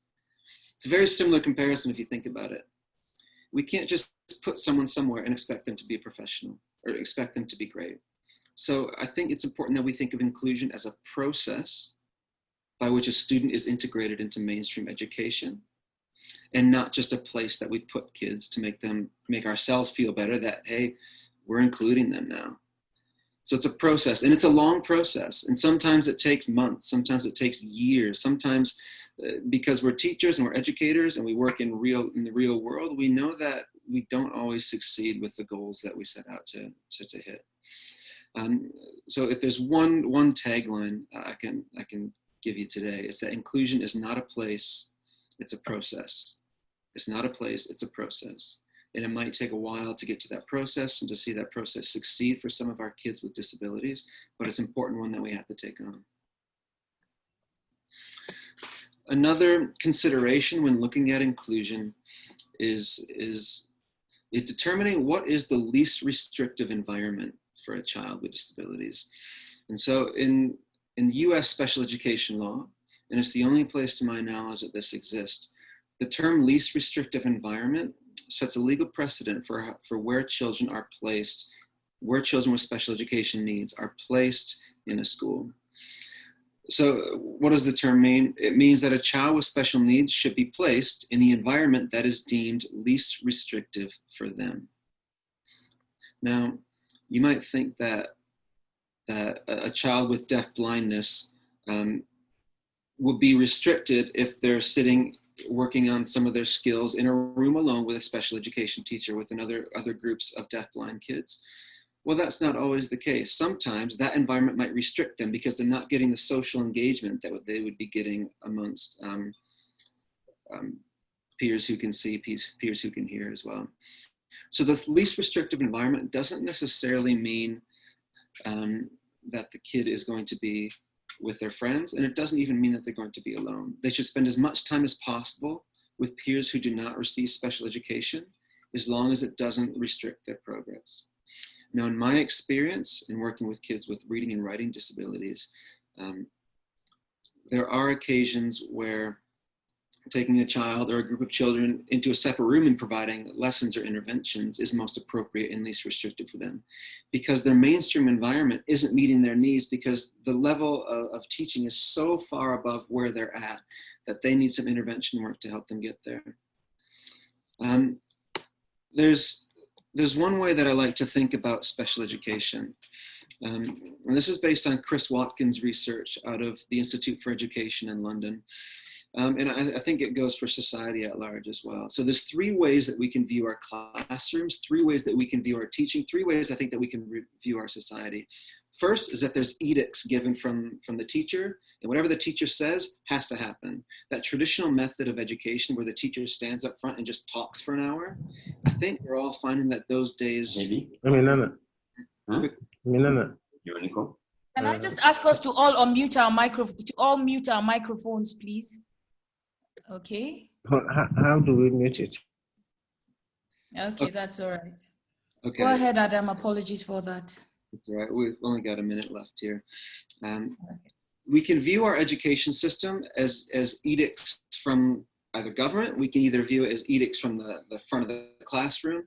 It's a very similar comparison if you think about it. We can't just put someone somewhere and expect them to be a professional or expect them to be great. So I think it's important that we think of inclusion as a process by which a student is integrated into mainstream education, and not just a place that we put kids to make ourselves feel better that, hey, we're including them now. So it's a process, and it's a long process. And sometimes it takes months, sometimes it takes years, sometimes because we're teachers and we're educators and we work in the real world, we know that we don't always succeed with the goals that we set out to hit. So if there's one tagline I can give you today, it's that inclusion is not a place, it's a process. It's not a place, it's a process. And it might take a while to get to that process and to see that process succeed for some of our kids with disabilities, but it's an important one that we have to take on. Another consideration when looking at inclusion is is determining what is the least restrictive environment for a child with disabilities. And so in US special education law, and it's the only place to my knowledge that this exists, the term least restrictive environment sets a legal precedent for where children are placed, where children with special education needs are placed in a school. So what does the term mean? It means that a child with special needs should be placed in the environment that is deemed least restrictive for them. Now, you might think that a child with deaf blindness would be restricted if they're sitting working on some of their skills in a room alone with a special education teacher with other groups of deaf-blind kids. Well, that's not always the case. Sometimes that environment might restrict them because they're not getting the social engagement that they would be getting amongst peers who can see, peers who can hear as well. So this least restrictive environment doesn't necessarily mean that the kid is going to be with their friends, and it doesn't even mean that they're going to be alone. They should spend as much time as possible with peers who do not receive special education, as long as it doesn't restrict their progress. Now, in my experience in working with kids with reading and writing disabilities, there are occasions where taking a child or a group of children into a separate room and providing lessons or interventions is most appropriate and least restrictive for them, because their mainstream environment isn't meeting their needs, because the level of teaching is so far above where they're at that they need some intervention work to help them get there. There's one way that I like to think about special education. And this is based on Chris Watkins' research out of the Institute for Education in London. And I think it goes for society at large as well. So there's 3 ways that we can view our classrooms, 3 ways that we can view our teaching, 3 ways I think that we can view our society. First is that there's edicts given from the teacher, and whatever the teacher says has to happen. That traditional method of education where the teacher stands up front and just talks for an hour, I think we're all finding that those days... Maybe. Can I just ask us to all unmute our microphones, please? Okay. How do we mute it? Okay, that's all right. Okay. Go ahead, Adam. Apologies for that. That's all right. We've only got a minute left here. We can view our education system as edicts from either government. We can either view it as edicts from the front of the classroom.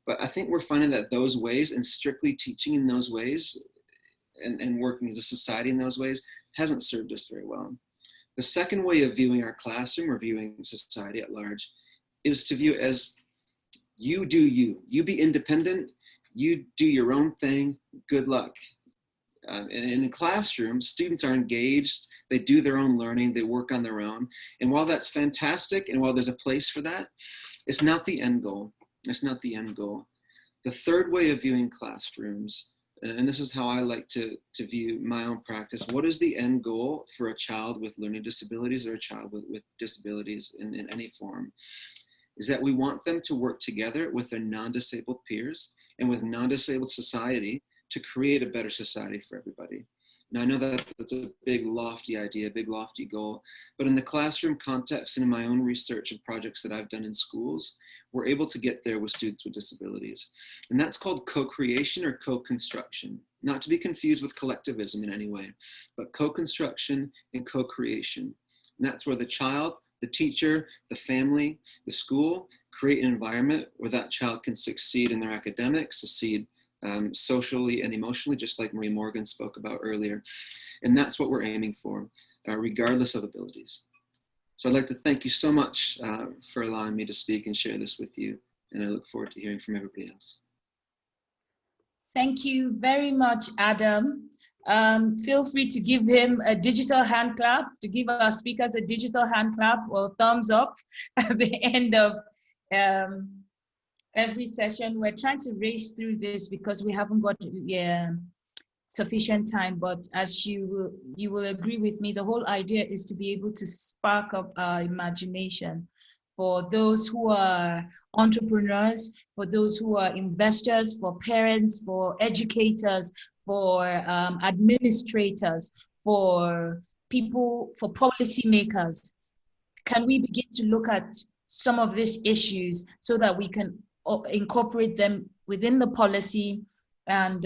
But I think we're finding that those ways, and strictly teaching in those ways and working as a society in those ways, hasn't served us very well. The second way of viewing our classroom or viewing society at large is to view it as you do you. You be independent, you do your own thing, good luck. And in a classroom, students are engaged, they do their own learning, they work on their own. And while that's fantastic, and while there's a place for that, it's not the end goal. It's not the end goal. The third way of viewing classrooms, and this is how I like to view my own practice, what is the end goal for a child with learning disabilities or a child with disabilities in any form, is that we want them to work together with their non-disabled peers and with non-disabled society to create a better society for everybody. Now, I know that that's a big, lofty idea, big, lofty goal, but in the classroom context and in my own research and projects that I've done in schools, we're able to get there with students with disabilities. And that's called co-creation or co-construction, not to be confused with collectivism in any way, but co-construction and co-creation. And that's where the child, the teacher, the family, the school create an environment where that child can succeed in their academics, succeed socially and emotionally, just like Marie Morgan spoke about earlier. And that's what we're aiming for, regardless of abilities. So I'd like to thank you so much for allowing me to speak and share this with you. And I look forward to hearing from everybody else. Thank you very much, Adam. Feel free to give him a digital hand clap, to give our speakers a digital hand clap or thumbs up at the end of every session. We're trying to race through this because we haven't got sufficient time, but as you will agree with me, the whole idea is to be able to spark up our imagination for those who are entrepreneurs, for those who are investors, for parents, for educators, for administrators, for people, for policymakers. Can we begin to look at some of these issues so that we can incorporate them within the policy and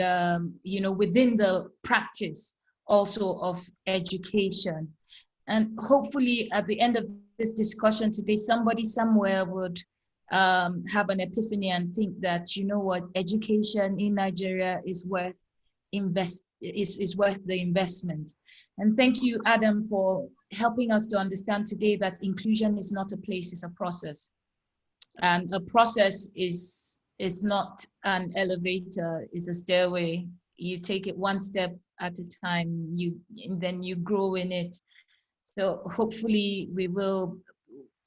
within the practice also of education. And hopefully at the end of this discussion today, somebody somewhere would have an epiphany and think that, you know what, education in Nigeria is worth worth the investment. And thank you, Adam, for helping us to understand today that inclusion is not a place, it's a process. And a process is not an elevator, it's a stairway. You take it one step at a time, and then you grow in it. So hopefully we will,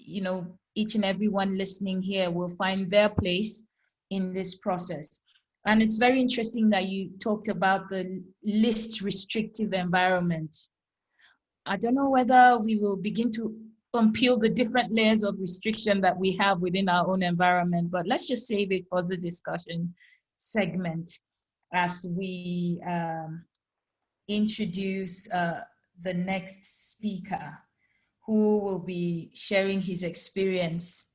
each and everyone listening here will find their place in this process. And it's very interesting that you talked about the least restrictive environment. I don't know whether we will begin to unpeel the different layers of restriction that we have within our own environment, but let's just save it for the discussion segment as we introduce the next speaker, who will be sharing his experience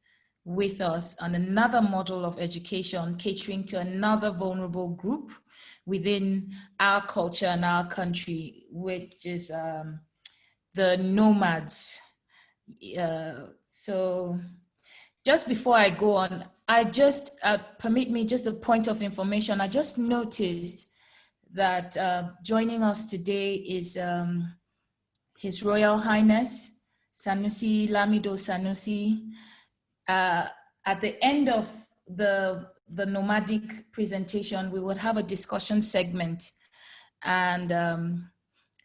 with us on another model of education catering to another vulnerable group within our culture and our country, which is the nomads. So just before I go on, permit me just a point of information. I just noticed that joining us today is His Royal Highness Sanusi Lamido Sanusi. At the end of the nomadic presentation, we would have a discussion segment. And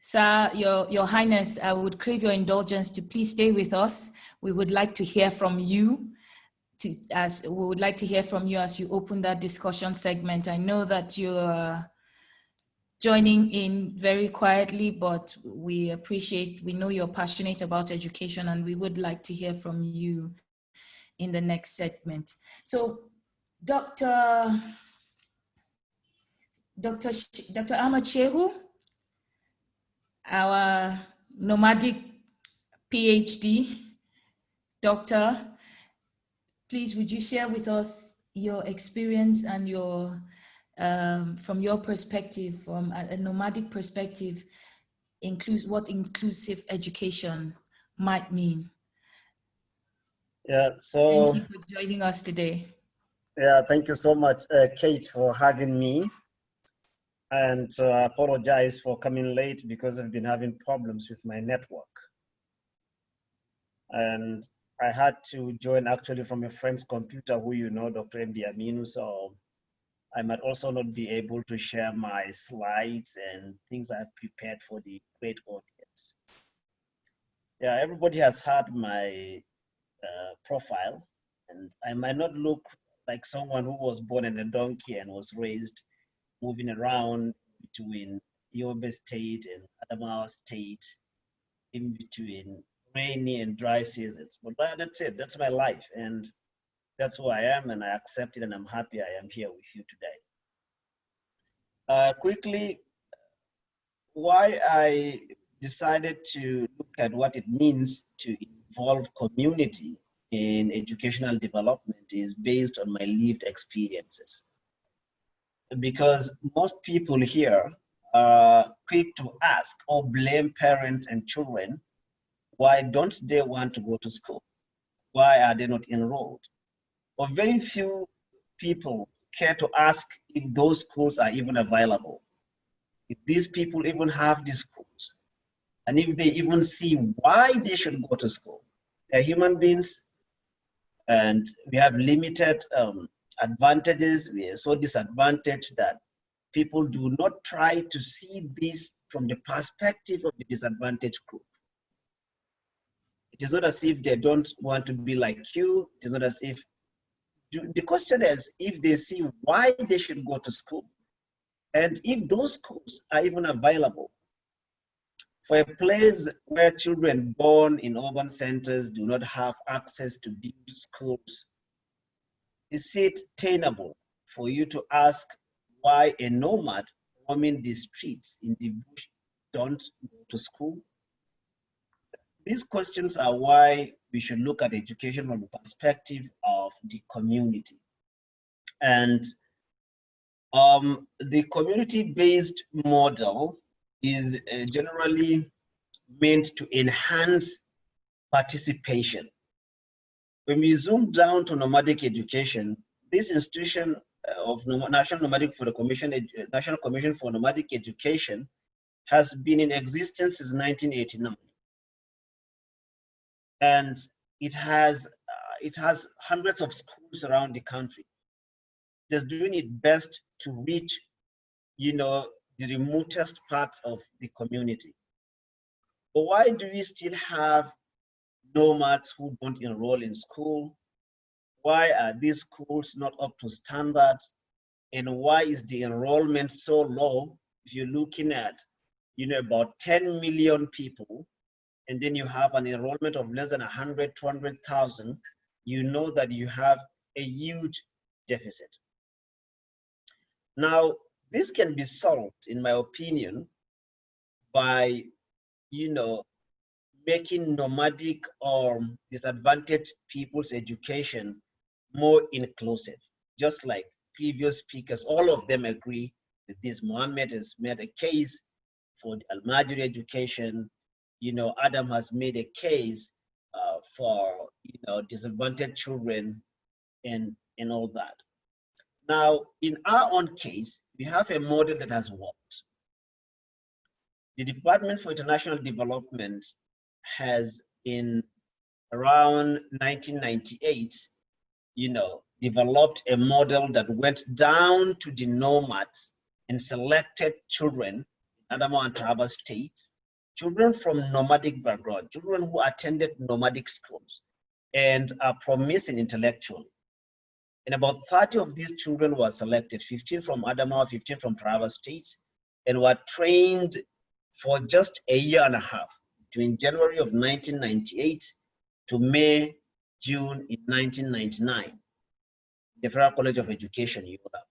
Sir, Your Highness, I would crave your indulgence to please stay with us. We would like to hear from you as you open that discussion segment. I know that you're joining in very quietly, but we know you're passionate about education, and we would like to hear from you in the next segment. So Dr. Ahmad Shehu, our nomadic PhD doctor, please would you share with us your experience and your from your perspective, from a nomadic perspective, what inclusive education might mean? Yeah, so thank you for joining us today. Yeah, thank you so much, Kate, for having me. And I apologize for coming late because I've been having problems with my network. And I had to join actually from a friend's computer who you know, Dr. MD Aminu, so I might also not be able to share my slides and things I've prepared for the great audience. Yeah, everybody has heard my profile, and I might not look like someone who was born in a donkey and was raised moving around between Yobe State and Adamawa State, in between rainy and dry seasons. But that's it, that's my life. And that's who I am, and I accept it, and I'm happy I am here with you today. Quickly, why I decided to look at what it means to involve community in educational development is based on my lived experiences. Because most people here are quick to ask or blame parents and children, why don't they want to go to school? Why are they not enrolled? Or very few people care to ask if those schools are even available, if these people even have these schools, and if they even see why they should go to school. They're human beings, and we have limited advantages. We are so disadvantaged that people do not try to see this from the perspective of the disadvantaged group. It is not as if they don't want to be like you. It is not as if, the question is if they see why they should go to school, and if those schools are even available. For a place where children born in urban centers do not have access to big schools, is it tenable for you to ask why a nomad roaming the streets in the bush don't go to school? These questions are why we should look at education from the perspective of the community. And the community-based model is generally meant to enhance participation. When we zoom down to nomadic education, this institution of National Commission for Nomadic Education has been in existence since 1989, and it has hundreds of schools around the country. Just doing its best to reach, the remotest parts of the community. But why do we still have nomads who don't enroll in school? Why are these schools not up to standard? And why is the enrollment so low? If you're looking at, about 10 million people, and then you have an enrollment of less than 100, 200,000, you know that you have a huge deficit. Now, this can be solved, in my opinion, by, making nomadic or disadvantaged people's education more inclusive. Just like previous speakers, all of them agree with this. Mohammed has made a case for the Al-Majri education. Adam has made a case for, disadvantaged children and all that. Now, in our own case, we have a model that has worked. The Department for International Development has, in around 1998, developed a model that went down to the nomads and selected children in Adamawa and Taraba states, children from nomadic background, children who attended nomadic schools and are promising intellectually. And about 30 of these children were selected, 15 from Adamawa, 15 from Taraba states, and were trained for just a year and a half, between January of 1998 to May, June in 1999, the Federal College of Education, Yola.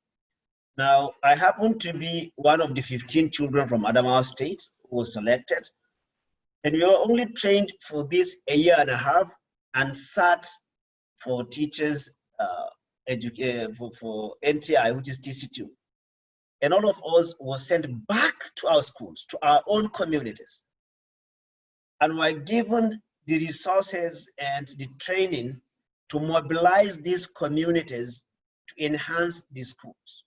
Now, I happen to be one of the 15 children from Adamawa State who was selected, and we were only trained for this a year and a half and sat for teachers for NTI, which is TC2. And all of us was sent back to our schools, to our own communities, and were given the resources and the training to mobilize these communities to enhance the schools.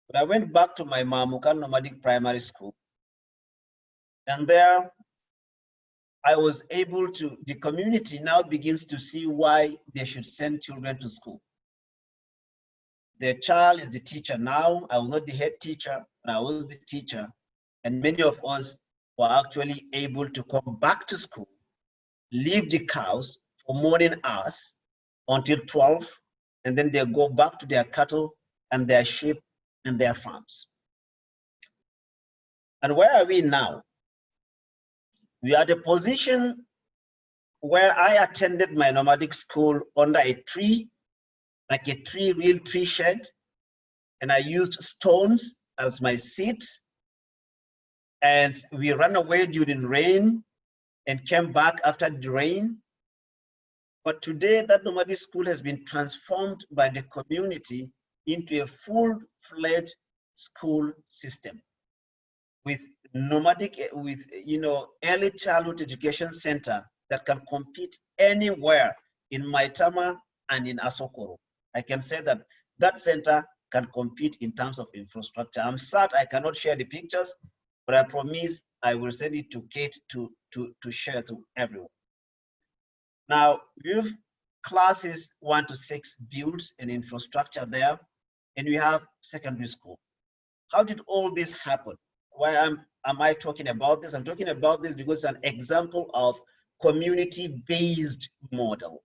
But I went back to my Mamukan Nomadic Primary School, and there I was able to, the community now begins to see why they should send children to school. Their child is the teacher now. I was not the head teacher, but I was the teacher. And many of us were actually able to come back to school, leave the cows for morning hours until 12, and then they go back to their cattle and their sheep and their farms. And where are we now? We are at a position where I attended my nomadic school under a tree, like a real tree shed, and I used stones as my seat. And we ran away during rain and came back after the rain. But today, that nomadic school has been transformed by the community into a full-fledged school system with early childhood education center that can compete anywhere in Maitama and in Asokoro. I can say that that center can compete in terms of infrastructure. I'm sad I cannot share the pictures, but I promise I will send it to Kate to share to everyone. Now, we have classes 1 to 6 built and infrastructure there, and we have secondary school. How did all this happen? Why am I talking about this? I'm talking about this because it's an example of community-based model.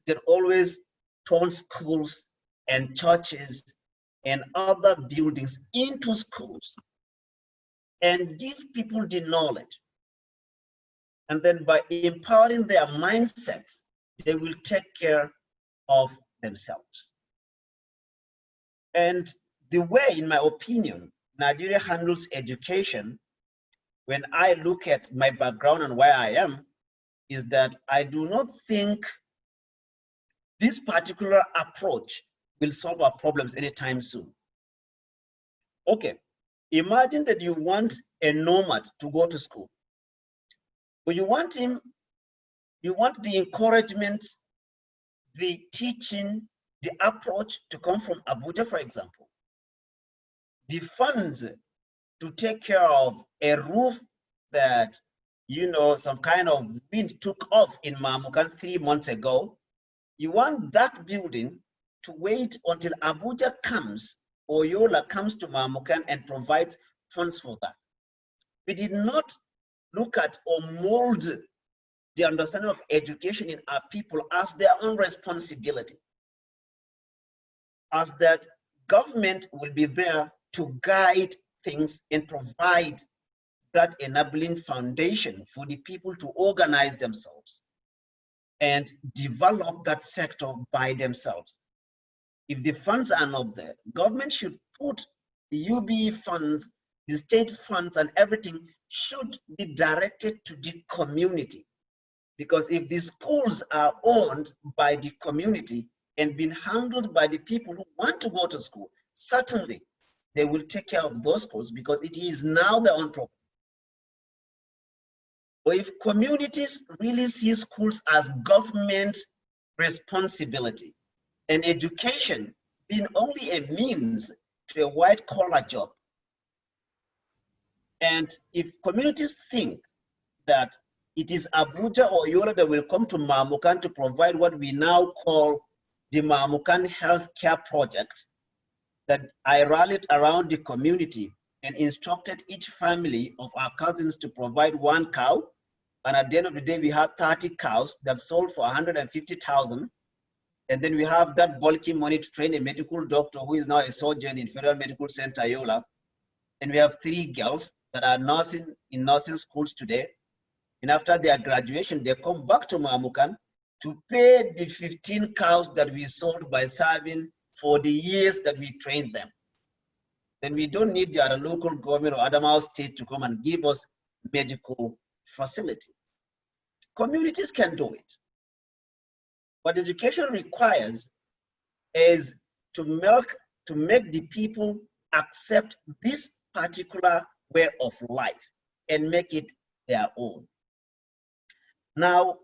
You can always turn schools and churches and other buildings into schools and give people the knowledge. And then by empowering their mindsets, they will take care of themselves. And the way, in my opinion, Nigeria handles education, when I look at my background and where I am, is that I do not think this particular approach will solve our problems anytime soon. Okay, imagine that you want a nomad to go to school. But you want the encouragement, the teaching, the approach to come from Abuja, for example. The funds to take care of a roof that, some kind of wind took off in Mamukan 3 months ago. You want that building to wait until Abuja comes or Yola comes to Mamukan and provides funds for that. We did not look at or mold the understanding of education in our people as their own responsibility, as that government will be there to guide things and provide that enabling foundation for the people to organize themselves and develop that sector by themselves. If the funds are not there, government should put the UBE funds, the state funds and everything should be directed to the community. Because if the schools are owned by the community and being handled by the people who want to go to school, certainly they will take care of those schools because it is now their own problem. But if communities really see schools as government responsibility and education being only a means to a white collar job, and if communities think that it is Abuja or Yola that will come to Mamukan to provide what we now call the Mamukan Healthcare Project, that I rallied around the community and instructed each family of our cousins to provide 1 cow. And at the end of the day, we had 30 cows that sold for 150,000. And then we have that bulky money to train a medical doctor who is now a surgeon in Federal Medical Center, Yola. And we have 3 girls that are nursing in nursing schools today. And after their graduation, they come back to Mamukan to pay the 15 cows that we sold by serving for the years that we trained them. Then we don't need the other local government or Adamawa State to come and give us medical facility. Communities can do it. What education requires is to make the people accept this particular way of life and make it their own. Now,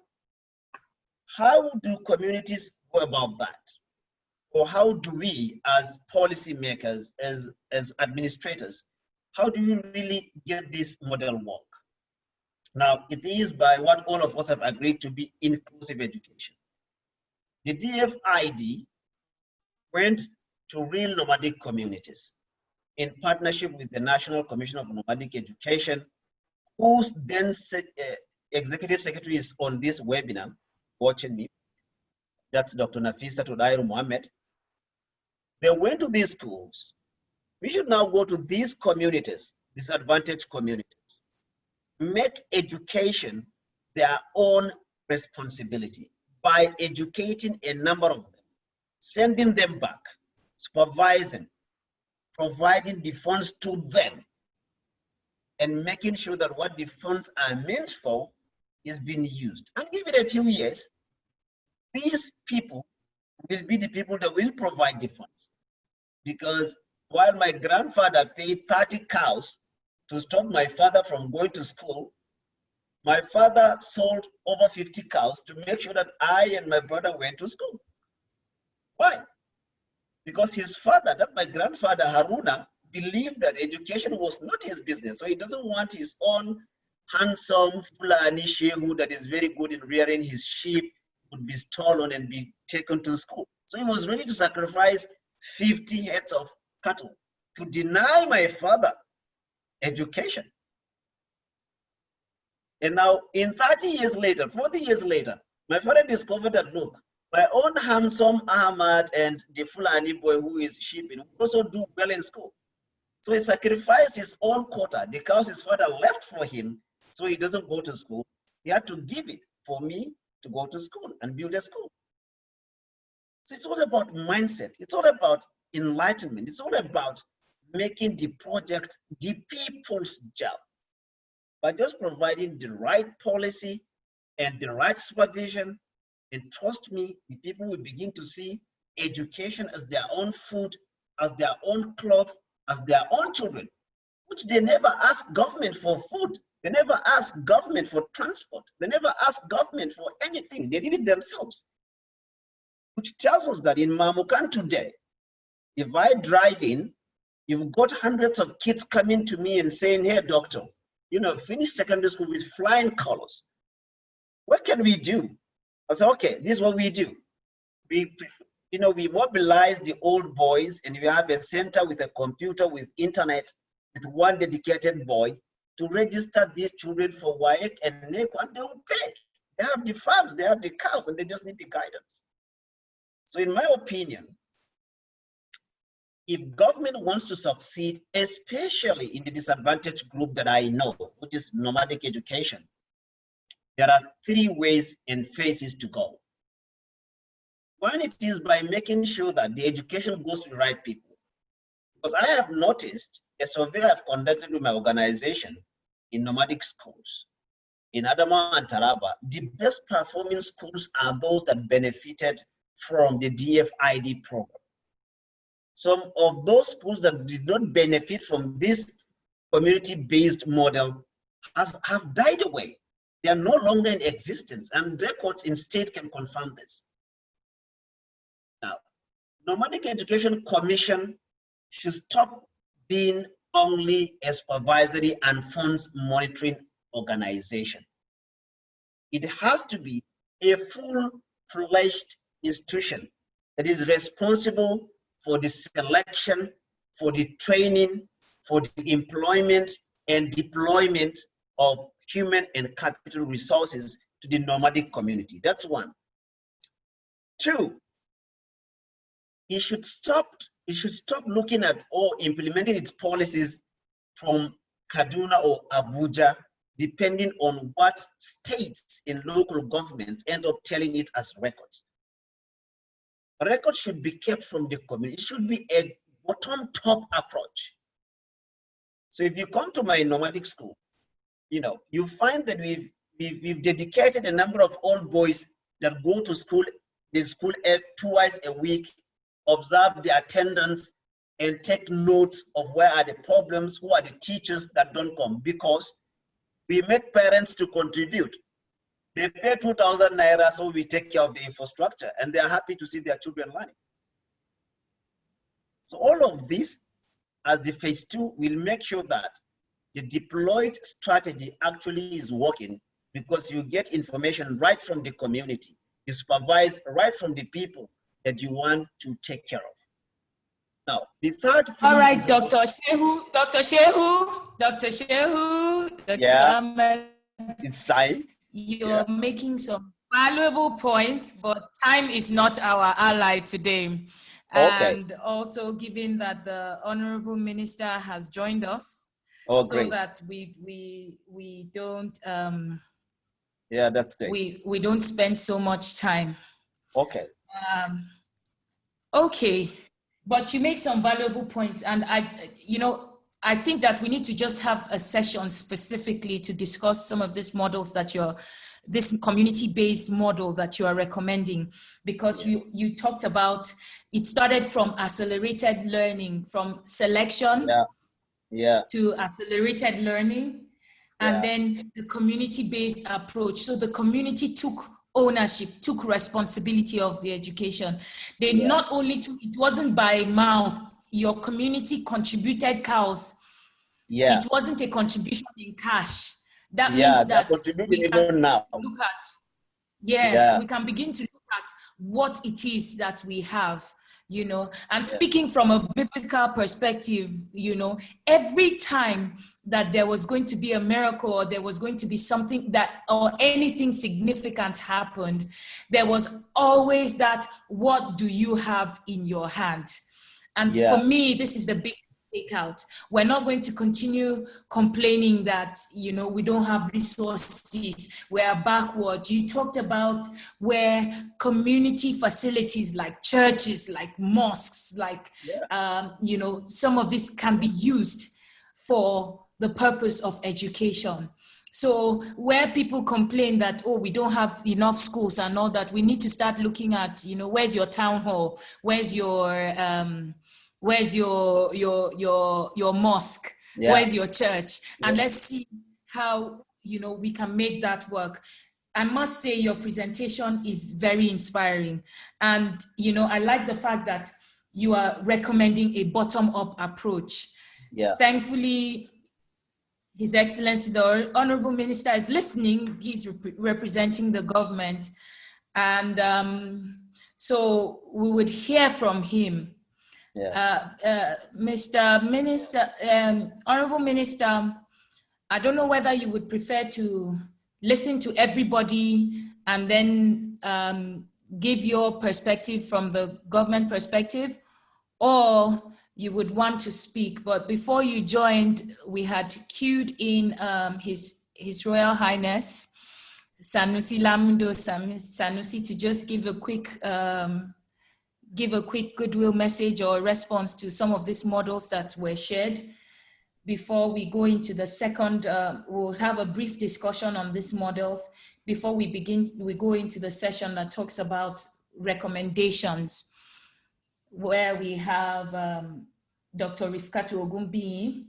how do communities go about that? Or how do we as policymakers, as administrators, how do we really get this model work? Now, it is by what all of us have agreed to be inclusive education. The DFID went to real nomadic communities in partnership with the National Commission of Nomadic Education, whose then executive secretary is on this webinar watching me. That's Dr. Nafisa Todairu Mohammed. They went to these schools. We should now go to these communities, disadvantaged communities, make education their own responsibility by educating a number of them, sending them back, supervising, providing the funds to them, and making sure that what the funds are meant for is being used. And give it a few years, these people will be the people that will provide the funds. Because while my grandfather paid 30 cows to stop my father from going to school, my father sold over 50 cows to make sure that I and my brother went to school. Why? Because his father, that my grandfather Haruna, believed that education was not his business. So he doesn't want his own handsome Fulani shehu that is very good in rearing his sheep would be stolen and be taken to school. So he was ready to sacrifice 50 heads of cattle to deny my father education. And now in 30 years later, 40 years later, my father discovered that, look, my own handsome Ahmad and the Fulani boy who is sheeping also do well in school. So he sacrificed his own quota, the cows his father left for him, so he doesn't go to school. He had to give it for me to go to school and build a school. So it's all about mindset. It's all about enlightenment. It's all about making the project the people's job. By just providing the right policy and the right supervision, and trust me, the people will begin to see education as their own food, as their own cloth, as their own children, which they never ask government for food. They never ask government for transport. They never ask government for anything. They did it themselves. Which tells us that in Mamukan today, if I drive in, you've got hundreds of kids coming to me and saying, hey, doctor, you know, finish secondary school with flying colors. What can we do? I said, okay, this is what we do. We mobilize the old boys, and we have a center with a computer, with internet, with one dedicated boy to register these children for WAEC and NEC, and they will pay. They have the farms, they have the cows, and they just need the guidance. So in my opinion, if government wants to succeed, especially in the disadvantaged group that I know, which is nomadic education, there are 3 ways and phases to go. One, it is by making sure that the education goes to the right people. Because I have noticed a survey I've conducted with my organization in nomadic schools, in Adamawa and Taraba, the best performing schools are those that benefited from the DFID program. Some of those schools that did not benefit from this community-based model have died away. They are no longer in existence, and records in state can confirm this. Now, Nomadic Education Commission should stop being only a supervisory and funds monitoring organization. It has to be a full-fledged institution that is responsible for the selection, for the training, for the employment and deployment of human and capital resources to the nomadic community. That's one. 2, it should stop looking at or implementing its policies from Kaduna or Abuja, depending on what states and local governments end up telling it as records. Records should be kept from the community. It should be a bottom-top approach. So if you come to my nomadic school, you know, you find that we've dedicated a number of old boys that go to school, twice a week, observe the attendance, and take notes of where are the problems, who are the teachers that don't come, because we make parents to contribute. They pay 2,000 naira, so we take care of the infrastructure, and they are happy to see their children learning. So all of this, as the phase 2, will make sure that the deployed strategy actually is working, because you get information right from the community. You supervise right from the people that you want to take care of. Now, the third phase. All right, Dr. Shehu, Dr. Ahmed. It's time. You're making some valuable points, but time is not our ally today. Okay. And also, given that the Honourable Minister has joined us, so great. that we don't yeah, that's great. we don't spend so much time. Okay. Okay, but you made some valuable points, and I think that we need to just have a session specifically to discuss some of these models that this community-based model that you are recommending, because you talked about, it started from accelerated learning, from selection to accelerated learning, and then the community-based approach. So the community took ownership, took responsibility of the education. They not only took, it wasn't by mouth, your community contributed cows. It wasn't a contribution in cash. That means that we can now look at, we can begin to look at what it is that we have, and speaking from a biblical perspective, every time that there was going to be a miracle, or there was going to be something or anything significant happened, there was always that, what do you have in your hand? And for me, this is the big takeout. We're not going to continue complaining that, we don't have resources, we're backward. You talked about where community facilities like churches, like mosques, like, some of this can be used for the purpose of education. So where people complain that, oh, we don't have enough schools and all that, we need to start looking at, you know, where's your town hall? Where's your mosque? Yeah. Where's your church? And Yeah. let's see how, you know, we can make that work. I must say your presentation is very inspiring. And, you know, I like the fact that you are recommending a bottom-up approach. Yeah. Thankfully, His Excellency, the Honourable Minister is listening. He's representing the government. And so we would hear from him. Yeah. Mr. Minister, Honourable Minister, I don't know whether you would prefer to listen to everybody and then give your perspective from the government perspective, or you would want to speak. But before you joined, we had queued in His Royal Highness Sanusi Lamido Sanusi to just give a quick goodwill message or response to some of these models that were shared. Before we go into the second, we'll have a brief discussion on these models before we go into the session that talks about recommendations, where we have Dr. Rifkatu Ogumbi,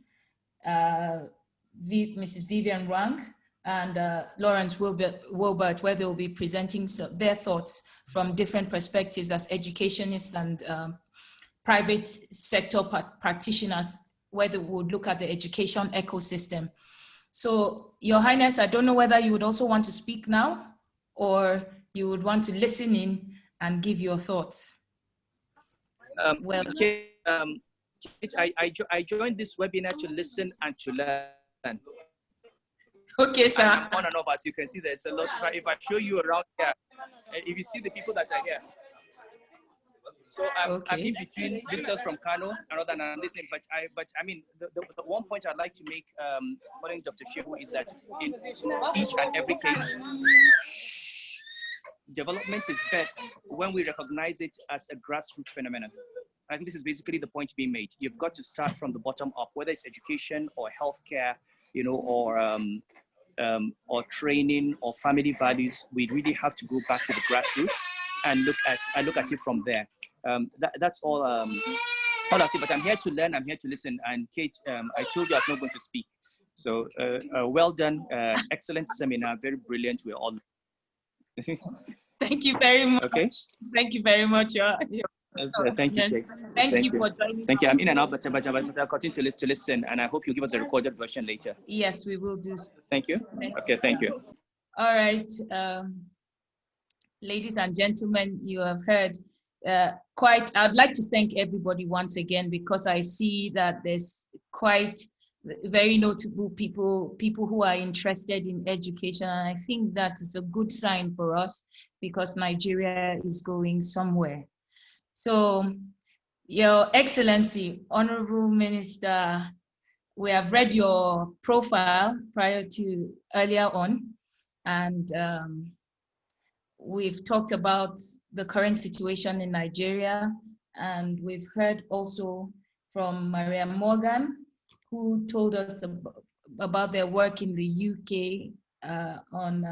Mrs. Vivian Wang, and Lawrence Wilbert, where they'll be presenting their thoughts from different perspectives as educationists and private sector practitioners, where they would look at the education ecosystem. So, Your Highness, I don't know whether you would also want to speak now, or you would want to listen in and give your thoughts. Well, I joined this webinar to listen and to learn. Okay, sir. I'm on and off, as you can see, there's a lot. If I show you around here, if you see the people that are here. So I'm in between visitors from Kano and other than listening, but I mean, the one point I'd like to make following Dr. Shehu is that in each and every case, development is best when we recognize it as a grassroots phenomenon. I think this is basically the point being made. You've got to start from the bottom up, whether it's education or healthcare, you know, or training or family values. We really have to go back to the grassroots and look at it from there. That's all I see. But I'm here to learn. I'm here to listen. And Kate, I told you I was not going to speak. So well done, excellent seminar, very brilliant. We're all. Thank you very much. Okay. Thank you very much. Thank you, Kate. Thank you for joining. Thank you. I'm in and out, but I'll continue to listen, and I hope you'll give us a recorded version later. Yes, we will do so. Thank you. Okay, thank you. All right. Ladies and gentlemen, you have heard I'd like to thank everybody once again, because I see that there's quite very notable people who are interested in education. And I think that is a good sign for us, because Nigeria is going somewhere. So, Your Excellency, Honourable Minister, we have read your profile earlier on, and we've talked about the current situation in Nigeria, and we've heard also from Maria Morgan, who told us about their work in the UK on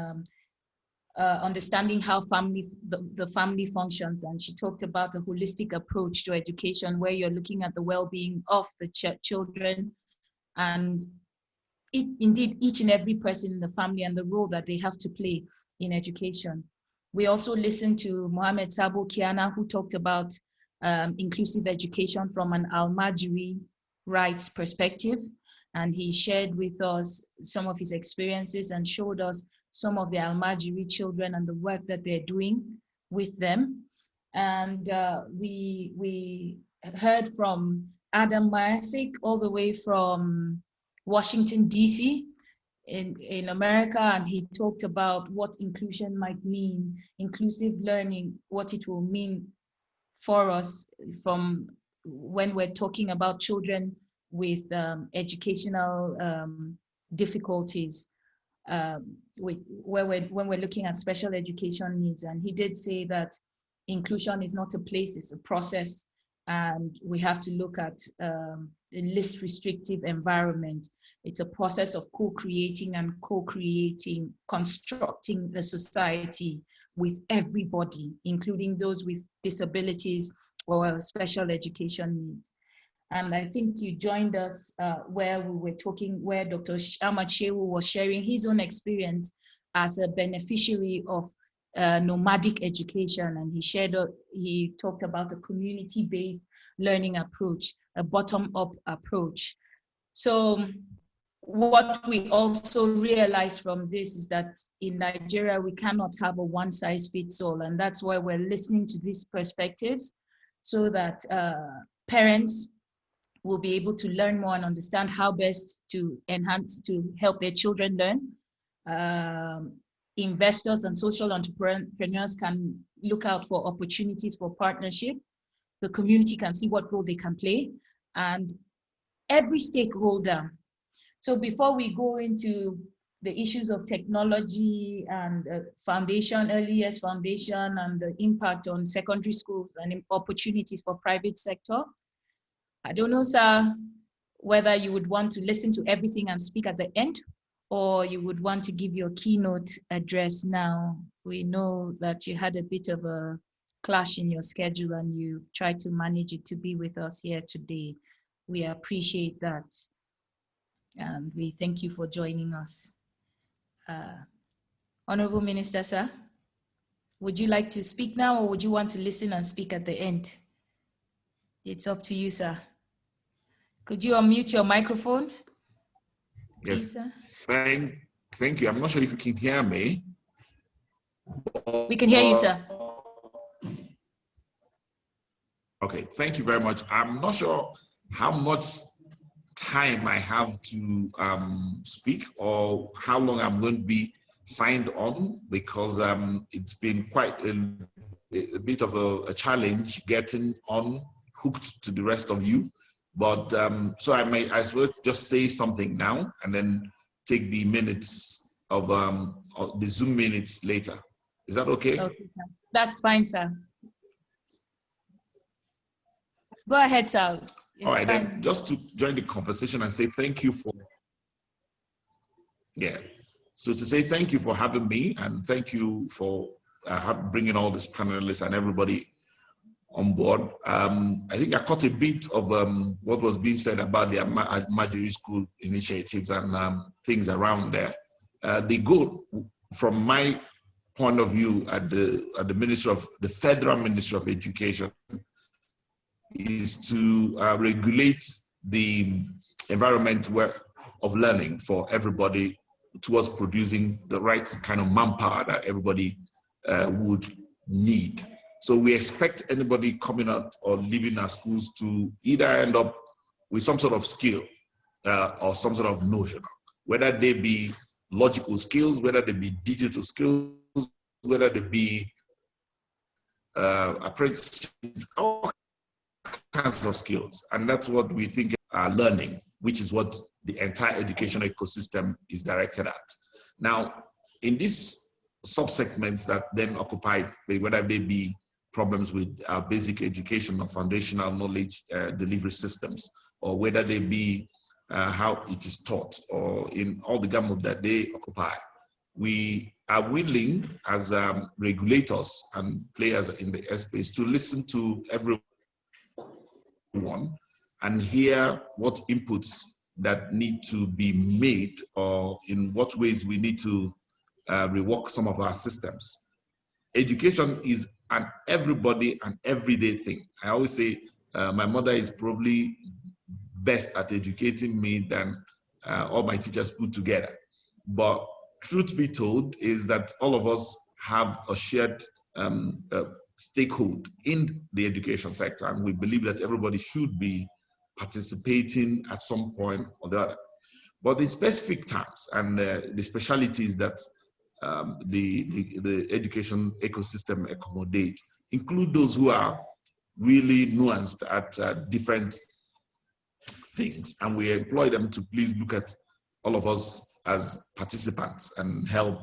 understanding how the family functions. And she talked about a holistic approach to education, where you're looking at the well-being of the children and indeed each and every person in the family and the role that they have to play in education. We also listened to Mohammed Sabo Kiana, who talked about inclusive education from an Al-Majri rights perspective. And he shared with us some of his experiences and showed us some of the Al-Majri children and the work that they're doing with them. And we heard from Adam Marasik, all the way from Washington, DC, in America, and he talked about what inclusion might mean, inclusive learning, what it will mean for us from when we're talking about children with educational difficulties, when we're looking at special education needs. And he did say that inclusion is not a place, it's a process, and we have to look at a least restrictive environment. It's a process of co-creating and co-creating, constructing a society with everybody, including those with disabilities or special education needs. And I think you joined us where we were talking, where Dr. Ahmad Shehu was sharing his own experience as a beneficiary of nomadic education. And he talked about a community-based learning approach, a bottom-up approach. So what we also realized from this is that in Nigeria, we cannot have a one-size-fits-all. And that's why we're listening to these perspectives so that parents will be able to learn more and understand how best to enhance, to help their children learn. Investors and social entrepreneurs can look out for opportunities for partnership. The community can see what role they can play, and every stakeholder. So before we go into the issues of technology and foundation, early years foundation, and the impact on secondary schools and opportunities for private sector, I don't know, sir, whether you would want to listen to everything and speak at the end, or you would want to give your keynote address now. We know that you had a bit of a clash in your schedule and you've tried to manage it to be with us here today. We appreciate that. And we thank you for joining us. Honourable Minister, sir, would you like to speak now, or would you want to listen and speak at the end? It's up to you, sir. Could you unmute your microphone? Please, Yes, sir? thank you. I'm not sure if you can hear me. We can hear you, sir. Okay, thank you very much. I'm not sure how much time I have to speak or how long I'm going to be signed on, because it's been quite a bit of a challenge getting on hooked to the rest of you. But so I may as well just say something now and then take the minutes of the Zoom minutes later. Is that okay? Okay, sir. That's fine, sir. Go ahead, sir. All right, fine. then just to join the conversation and say thank you for, so to say thank you for having me, and thank you for bringing all these panelists and everybody on board. I think I caught a bit of what was being said about the Majori School initiatives and things around there. The goal, from my point of view, at the Federal Ministry of Education, is to regulate the environment of learning for everybody towards producing the right kind of manpower that everybody would need. So we expect anybody coming out or leaving our schools to either end up with some sort of skill or some sort of notion, whether they be logical skills, whether they be digital skills, whether they be apprenticeship, all kinds of skills. And that's what we think are learning, which is what the entire educational ecosystem is directed at. Now, in these subsegments that then occupy, whether they be problems with basic education or foundational knowledge delivery systems, or whether they be how it is taught, or in all the gamut that they occupy, we are willing as regulators and players in the airspace to listen to everyone and hear what inputs that need to be made, or in what ways we need to rework some of our systems. Education is an everybody and everyday thing. I always say my mother is probably best at educating me than all my teachers put together. But truth be told is that all of us have a shared stakehold in the education sector, and we believe that everybody should be participating at some point or the other. But in specific terms and the specialities that the education ecosystem accommodate include those who are really nuanced at different things, and we employ them to please look at all of us as participants and help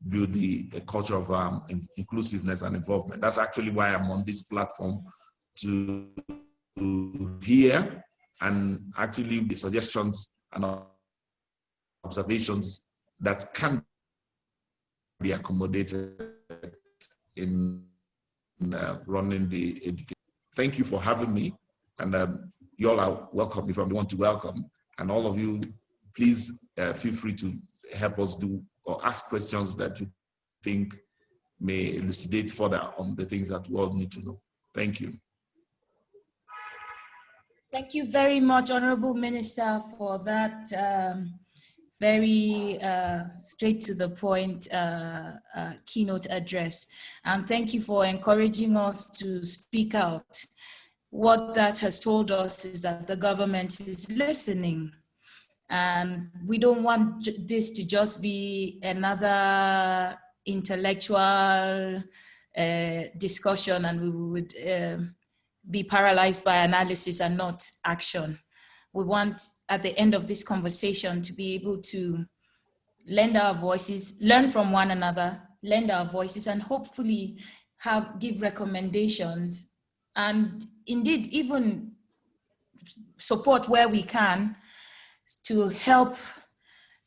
build the culture of inclusiveness and involvement. That's actually why I'm on this platform, to hear and actually the suggestions and observations that can be accommodated in running the education. Thank you for having me, and you all are welcome if I'm the one to welcome. And all of you, please feel free to help us do or ask questions that you think may elucidate further on the things that we all need to know. Thank you. Thank you very much, Honourable Minister, for that very straight to the point keynote address. And thank you for encouraging us to speak out. What that has told us is that the government is listening. And we don't want this to just be another intellectual discussion, and we would be paralyzed by analysis and not action. We want, at the end of this conversation, to be able to lend our voices, learn from one another, lend our voices, and hopefully give recommendations, and indeed even support where we can to help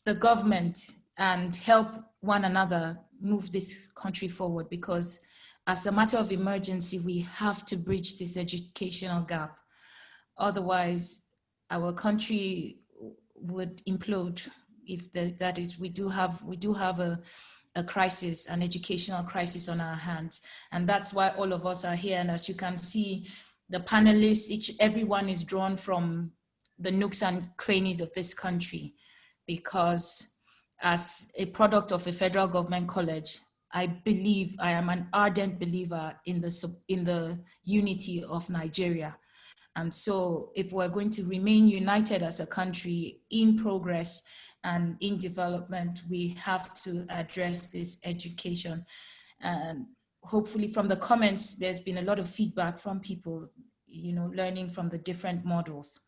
the government and help one another move this country forward, because as a matter of emergency, we have to bridge this educational gap. Otherwise, our country would implode. If that is, we do have a crisis, an educational crisis on our hands. And that's why all of us are here. And as you can see, the panelists, everyone is drawn from the nooks and crannies of this country, because as a product of a federal government college, I am an ardent believer in the unity of Nigeria. And so if we're going to remain united as a country in progress and in development, we have to address this education. And hopefully from the comments, there's been a lot of feedback from people, learning from the different models.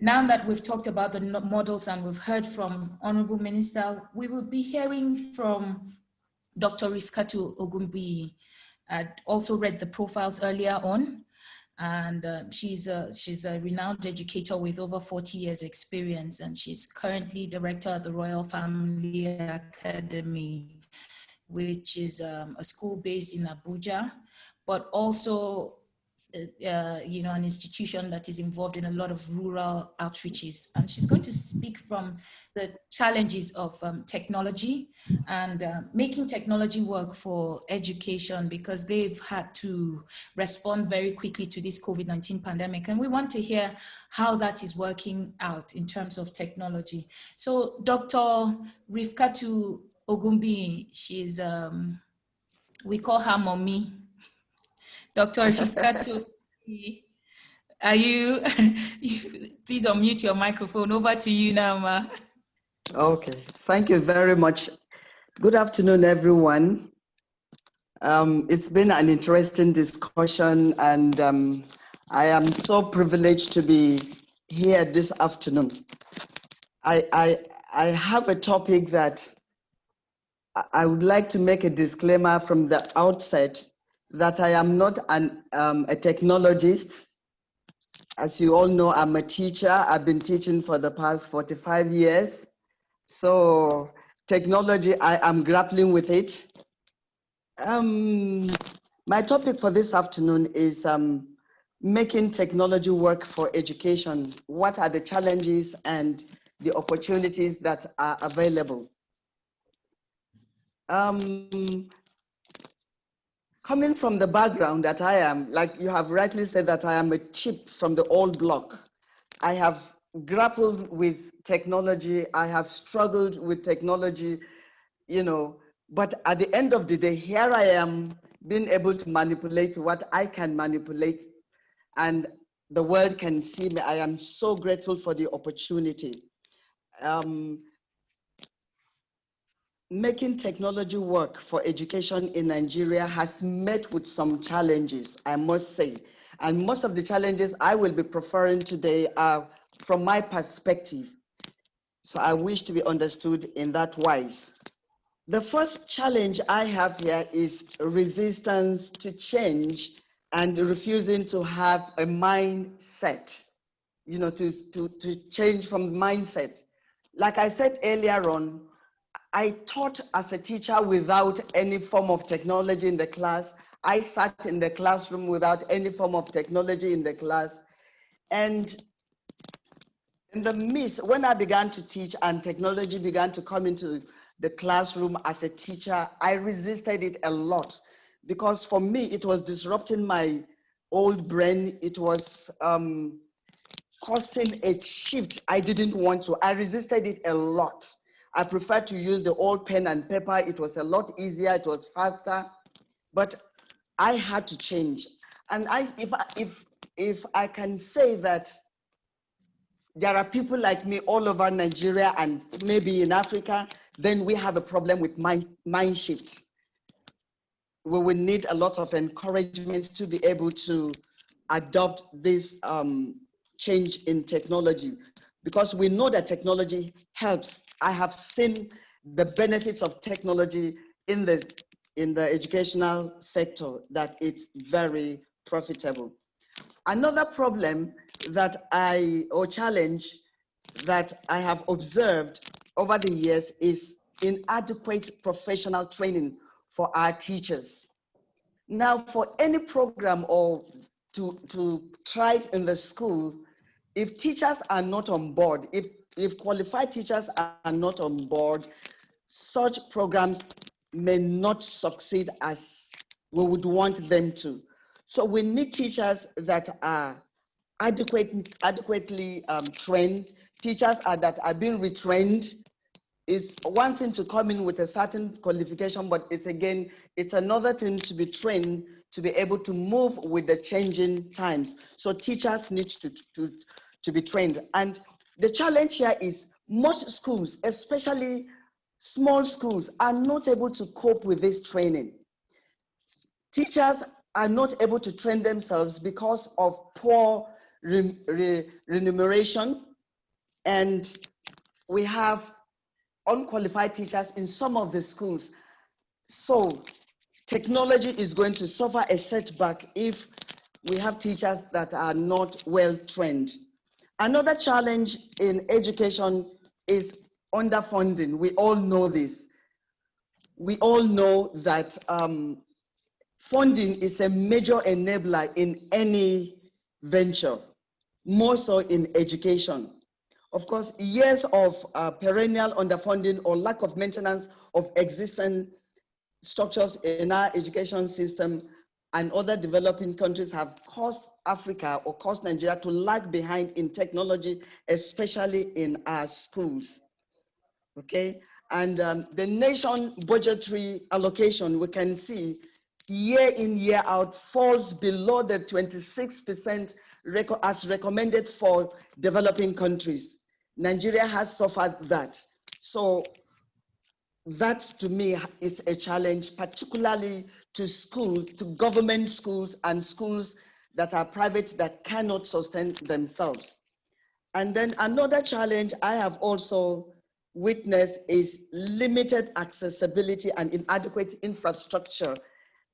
Now that we've talked about the models and we've heard from Honourable Minister, we will be hearing from Dr. Rifkatu Ogumbi. I'd also read the profiles earlier on, and she's a renowned educator with over 40 years experience, and she's currently director of the Royal Family Academy, which is a school based in Abuja, but also an institution that is involved in a lot of rural outreaches. And she's going to speak from the challenges of technology and making technology work for education, because they've had to respond very quickly to this COVID-19 pandemic. And we want to hear how that is working out in terms of technology. So Dr. Rifkatu Ogumbi, she's, we call her Mommy. Dr. Rifkatu, are you, please unmute your microphone. Over to you now, Ma. Okay, thank you very much. Good afternoon, everyone. It's been an interesting discussion, and I am so privileged to be here this afternoon. I have a topic that I would like to make a disclaimer from the outset that I am not a technologist. As you all know, I'm a teacher. I've been teaching for the past 45 years. So technology, I am grappling with it. My topic for this afternoon is making technology work for education. What are the challenges and the opportunities that are available? Coming from the background that I am, like you have rightly said, that I am a chip from the old block. I have grappled with technology. I have struggled with technology, but at the end of the day, here I am being able to manipulate what I can manipulate, and the world can see me. I am so grateful for the opportunity. Making technology work for education in Nigeria has met with some challenges, I must say. And most of the challenges I will be preferring today are from my perspective. So I wish to be understood in that wise. The first challenge I have here is resistance to change and refusing to have a mindset, to change from mindset. like I said earlier on, I taught as a teacher without any form of technology in the class. I sat in the classroom without any form of technology in the class. And in the midst, when I began to teach and technology began to come into the classroom as a teacher, I resisted it a lot because for me, it was disrupting my old brain. It was causing a shift I didn't want to. I resisted it a lot. I preferred to use the old pen and paper. It was a lot easier. It was faster, but I had to change. And if I can say that there are people like me all over Nigeria and maybe in Africa, then we have a problem with mind shift. We will need a lot of encouragement to be able to adopt this change in technology, because we know that technology helps. I have seen the benefits of technology in the educational sector, that it's very profitable. Another problem that or challenge that I have observed over the years is inadequate professional training for our teachers. Now, for any program or to thrive in the school, if teachers are not on board, if qualified teachers are not on board, such programs may not succeed as we would want them to. So we need teachers that are adequately trained, teachers that are being retrained. It's one thing to come in with a certain qualification, but it's another thing to be trained to be able to move with the changing times. So teachers need to be trained. And the challenge here is most schools, especially small schools, are not able to cope with this training. Teachers are not able to train themselves because of poor remuneration, and we have unqualified teachers in some of the schools. So technology is going to suffer a setback if we have teachers that are not well trained. Another challenge in education is underfunding. We all know this. We all know that funding is a major enabler in any venture, more so in education. Of course, years of perennial underfunding or lack of maintenance of existing structures in our education system and other developing countries have caused Africa or caused Nigeria to lag behind in technology, especially in our schools. Okay, and the nation budgetary allocation, we can see year in, year out, falls below the 26% as recommended for developing countries. Nigeria has suffered that. So that to me is a challenge, particularly to schools, to government schools and schools that are private that cannot sustain themselves. And then another challenge I have also witnessed is limited accessibility and inadequate infrastructure.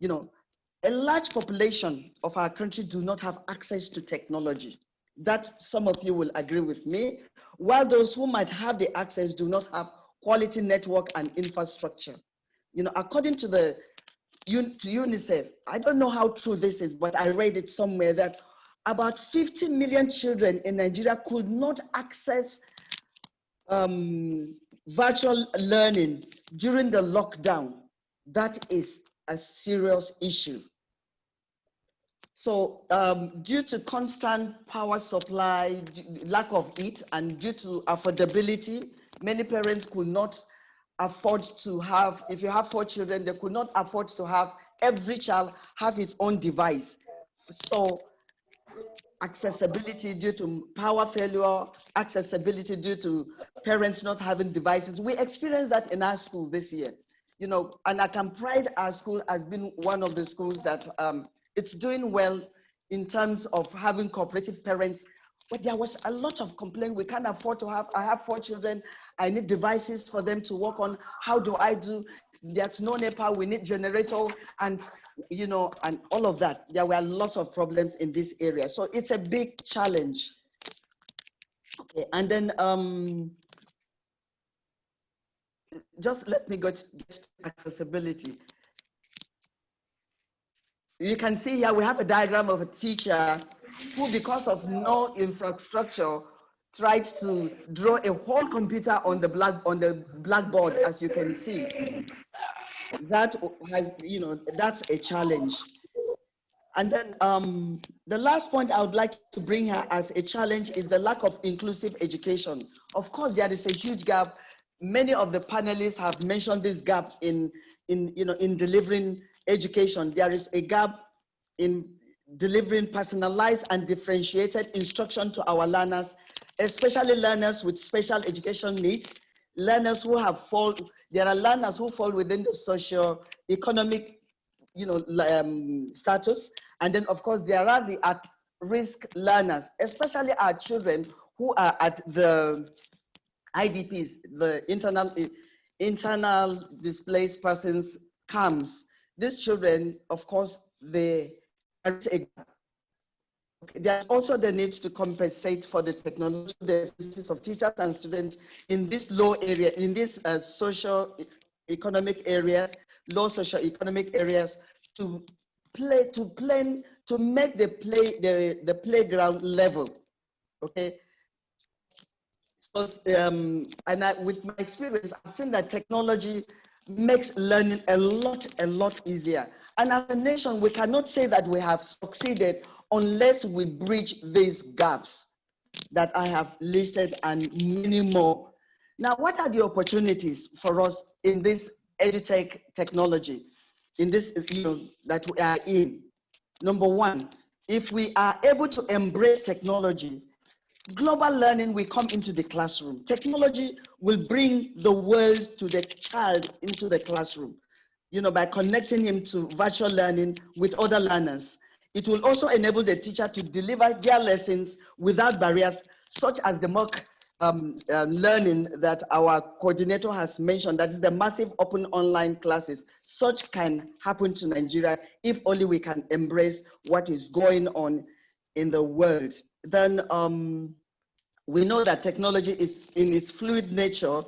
You know, a large population of our country do not have access to technology. That some of you will agree with me, while those who might have the access do not have quality network and infrastructure. You know, according to to UNICEF, I don't know how true this is, but I read it somewhere that about 50 million children in Nigeria could not access virtual learning during the lockdown. That is a serious issue. So due to constant power supply, lack of it, and due to affordability, many parents could not afford to have, if you have 4 children, they could not afford to have every child have its own device. So accessibility due to power failure, accessibility due to parents not having devices. We experienced that in our school this year. You know, and I can pride our school as being one of the schools that it's doing well in terms of having cooperative parents, but there was a lot of complaint. We can't afford to have, I have 4 children, I need devices for them to work on. How do I do? There's no NEPA, we need generator, and you know, and all of that. There were lots of problems in this area. So it's a big challenge. Okay, and then just let me get to accessibility. You can see here we have a diagram of a teacher who, because of no infrastructure, tried to draw a whole computer on the blackboard, as you can see. That has, that's a challenge. And then the last point I would like to bring here as a challenge is the lack of inclusive education. Of course, there is a huge gap. Many of the panelists have mentioned this gap in delivering education. There is a gap in delivering personalized and differentiated instruction to our learners, especially learners with special education needs, learners who there are learners who fall within the socio-economic status. And then of course, there are the at-risk learners, especially our children who are at the IDPs, the internal displaced persons camps. These children, of course, there's also the need to compensate for the technological deficits of teachers and students in this low area, in these socio-economic areas, low socio-economic areas, to make the playground level. Okay. So, with my experience, I've seen that technology makes learning a lot easier. And as a nation, we cannot say that we have succeeded unless we bridge these gaps that I have listed and many more. Now, what are the opportunities for us in this edutech technology, in this, that we are in? Number one, if we are able to embrace technology, global learning will come into the classroom. Technology will bring the world to the child into the classroom, by connecting him to virtual learning with other learners. It will also enable the teacher to deliver their lessons without barriers, such as the mock learning that our coordinator has mentioned, that is the massive open online classes. Such can happen to Nigeria if only we can embrace what is going on in the world. Then we know that technology is in its fluid nature.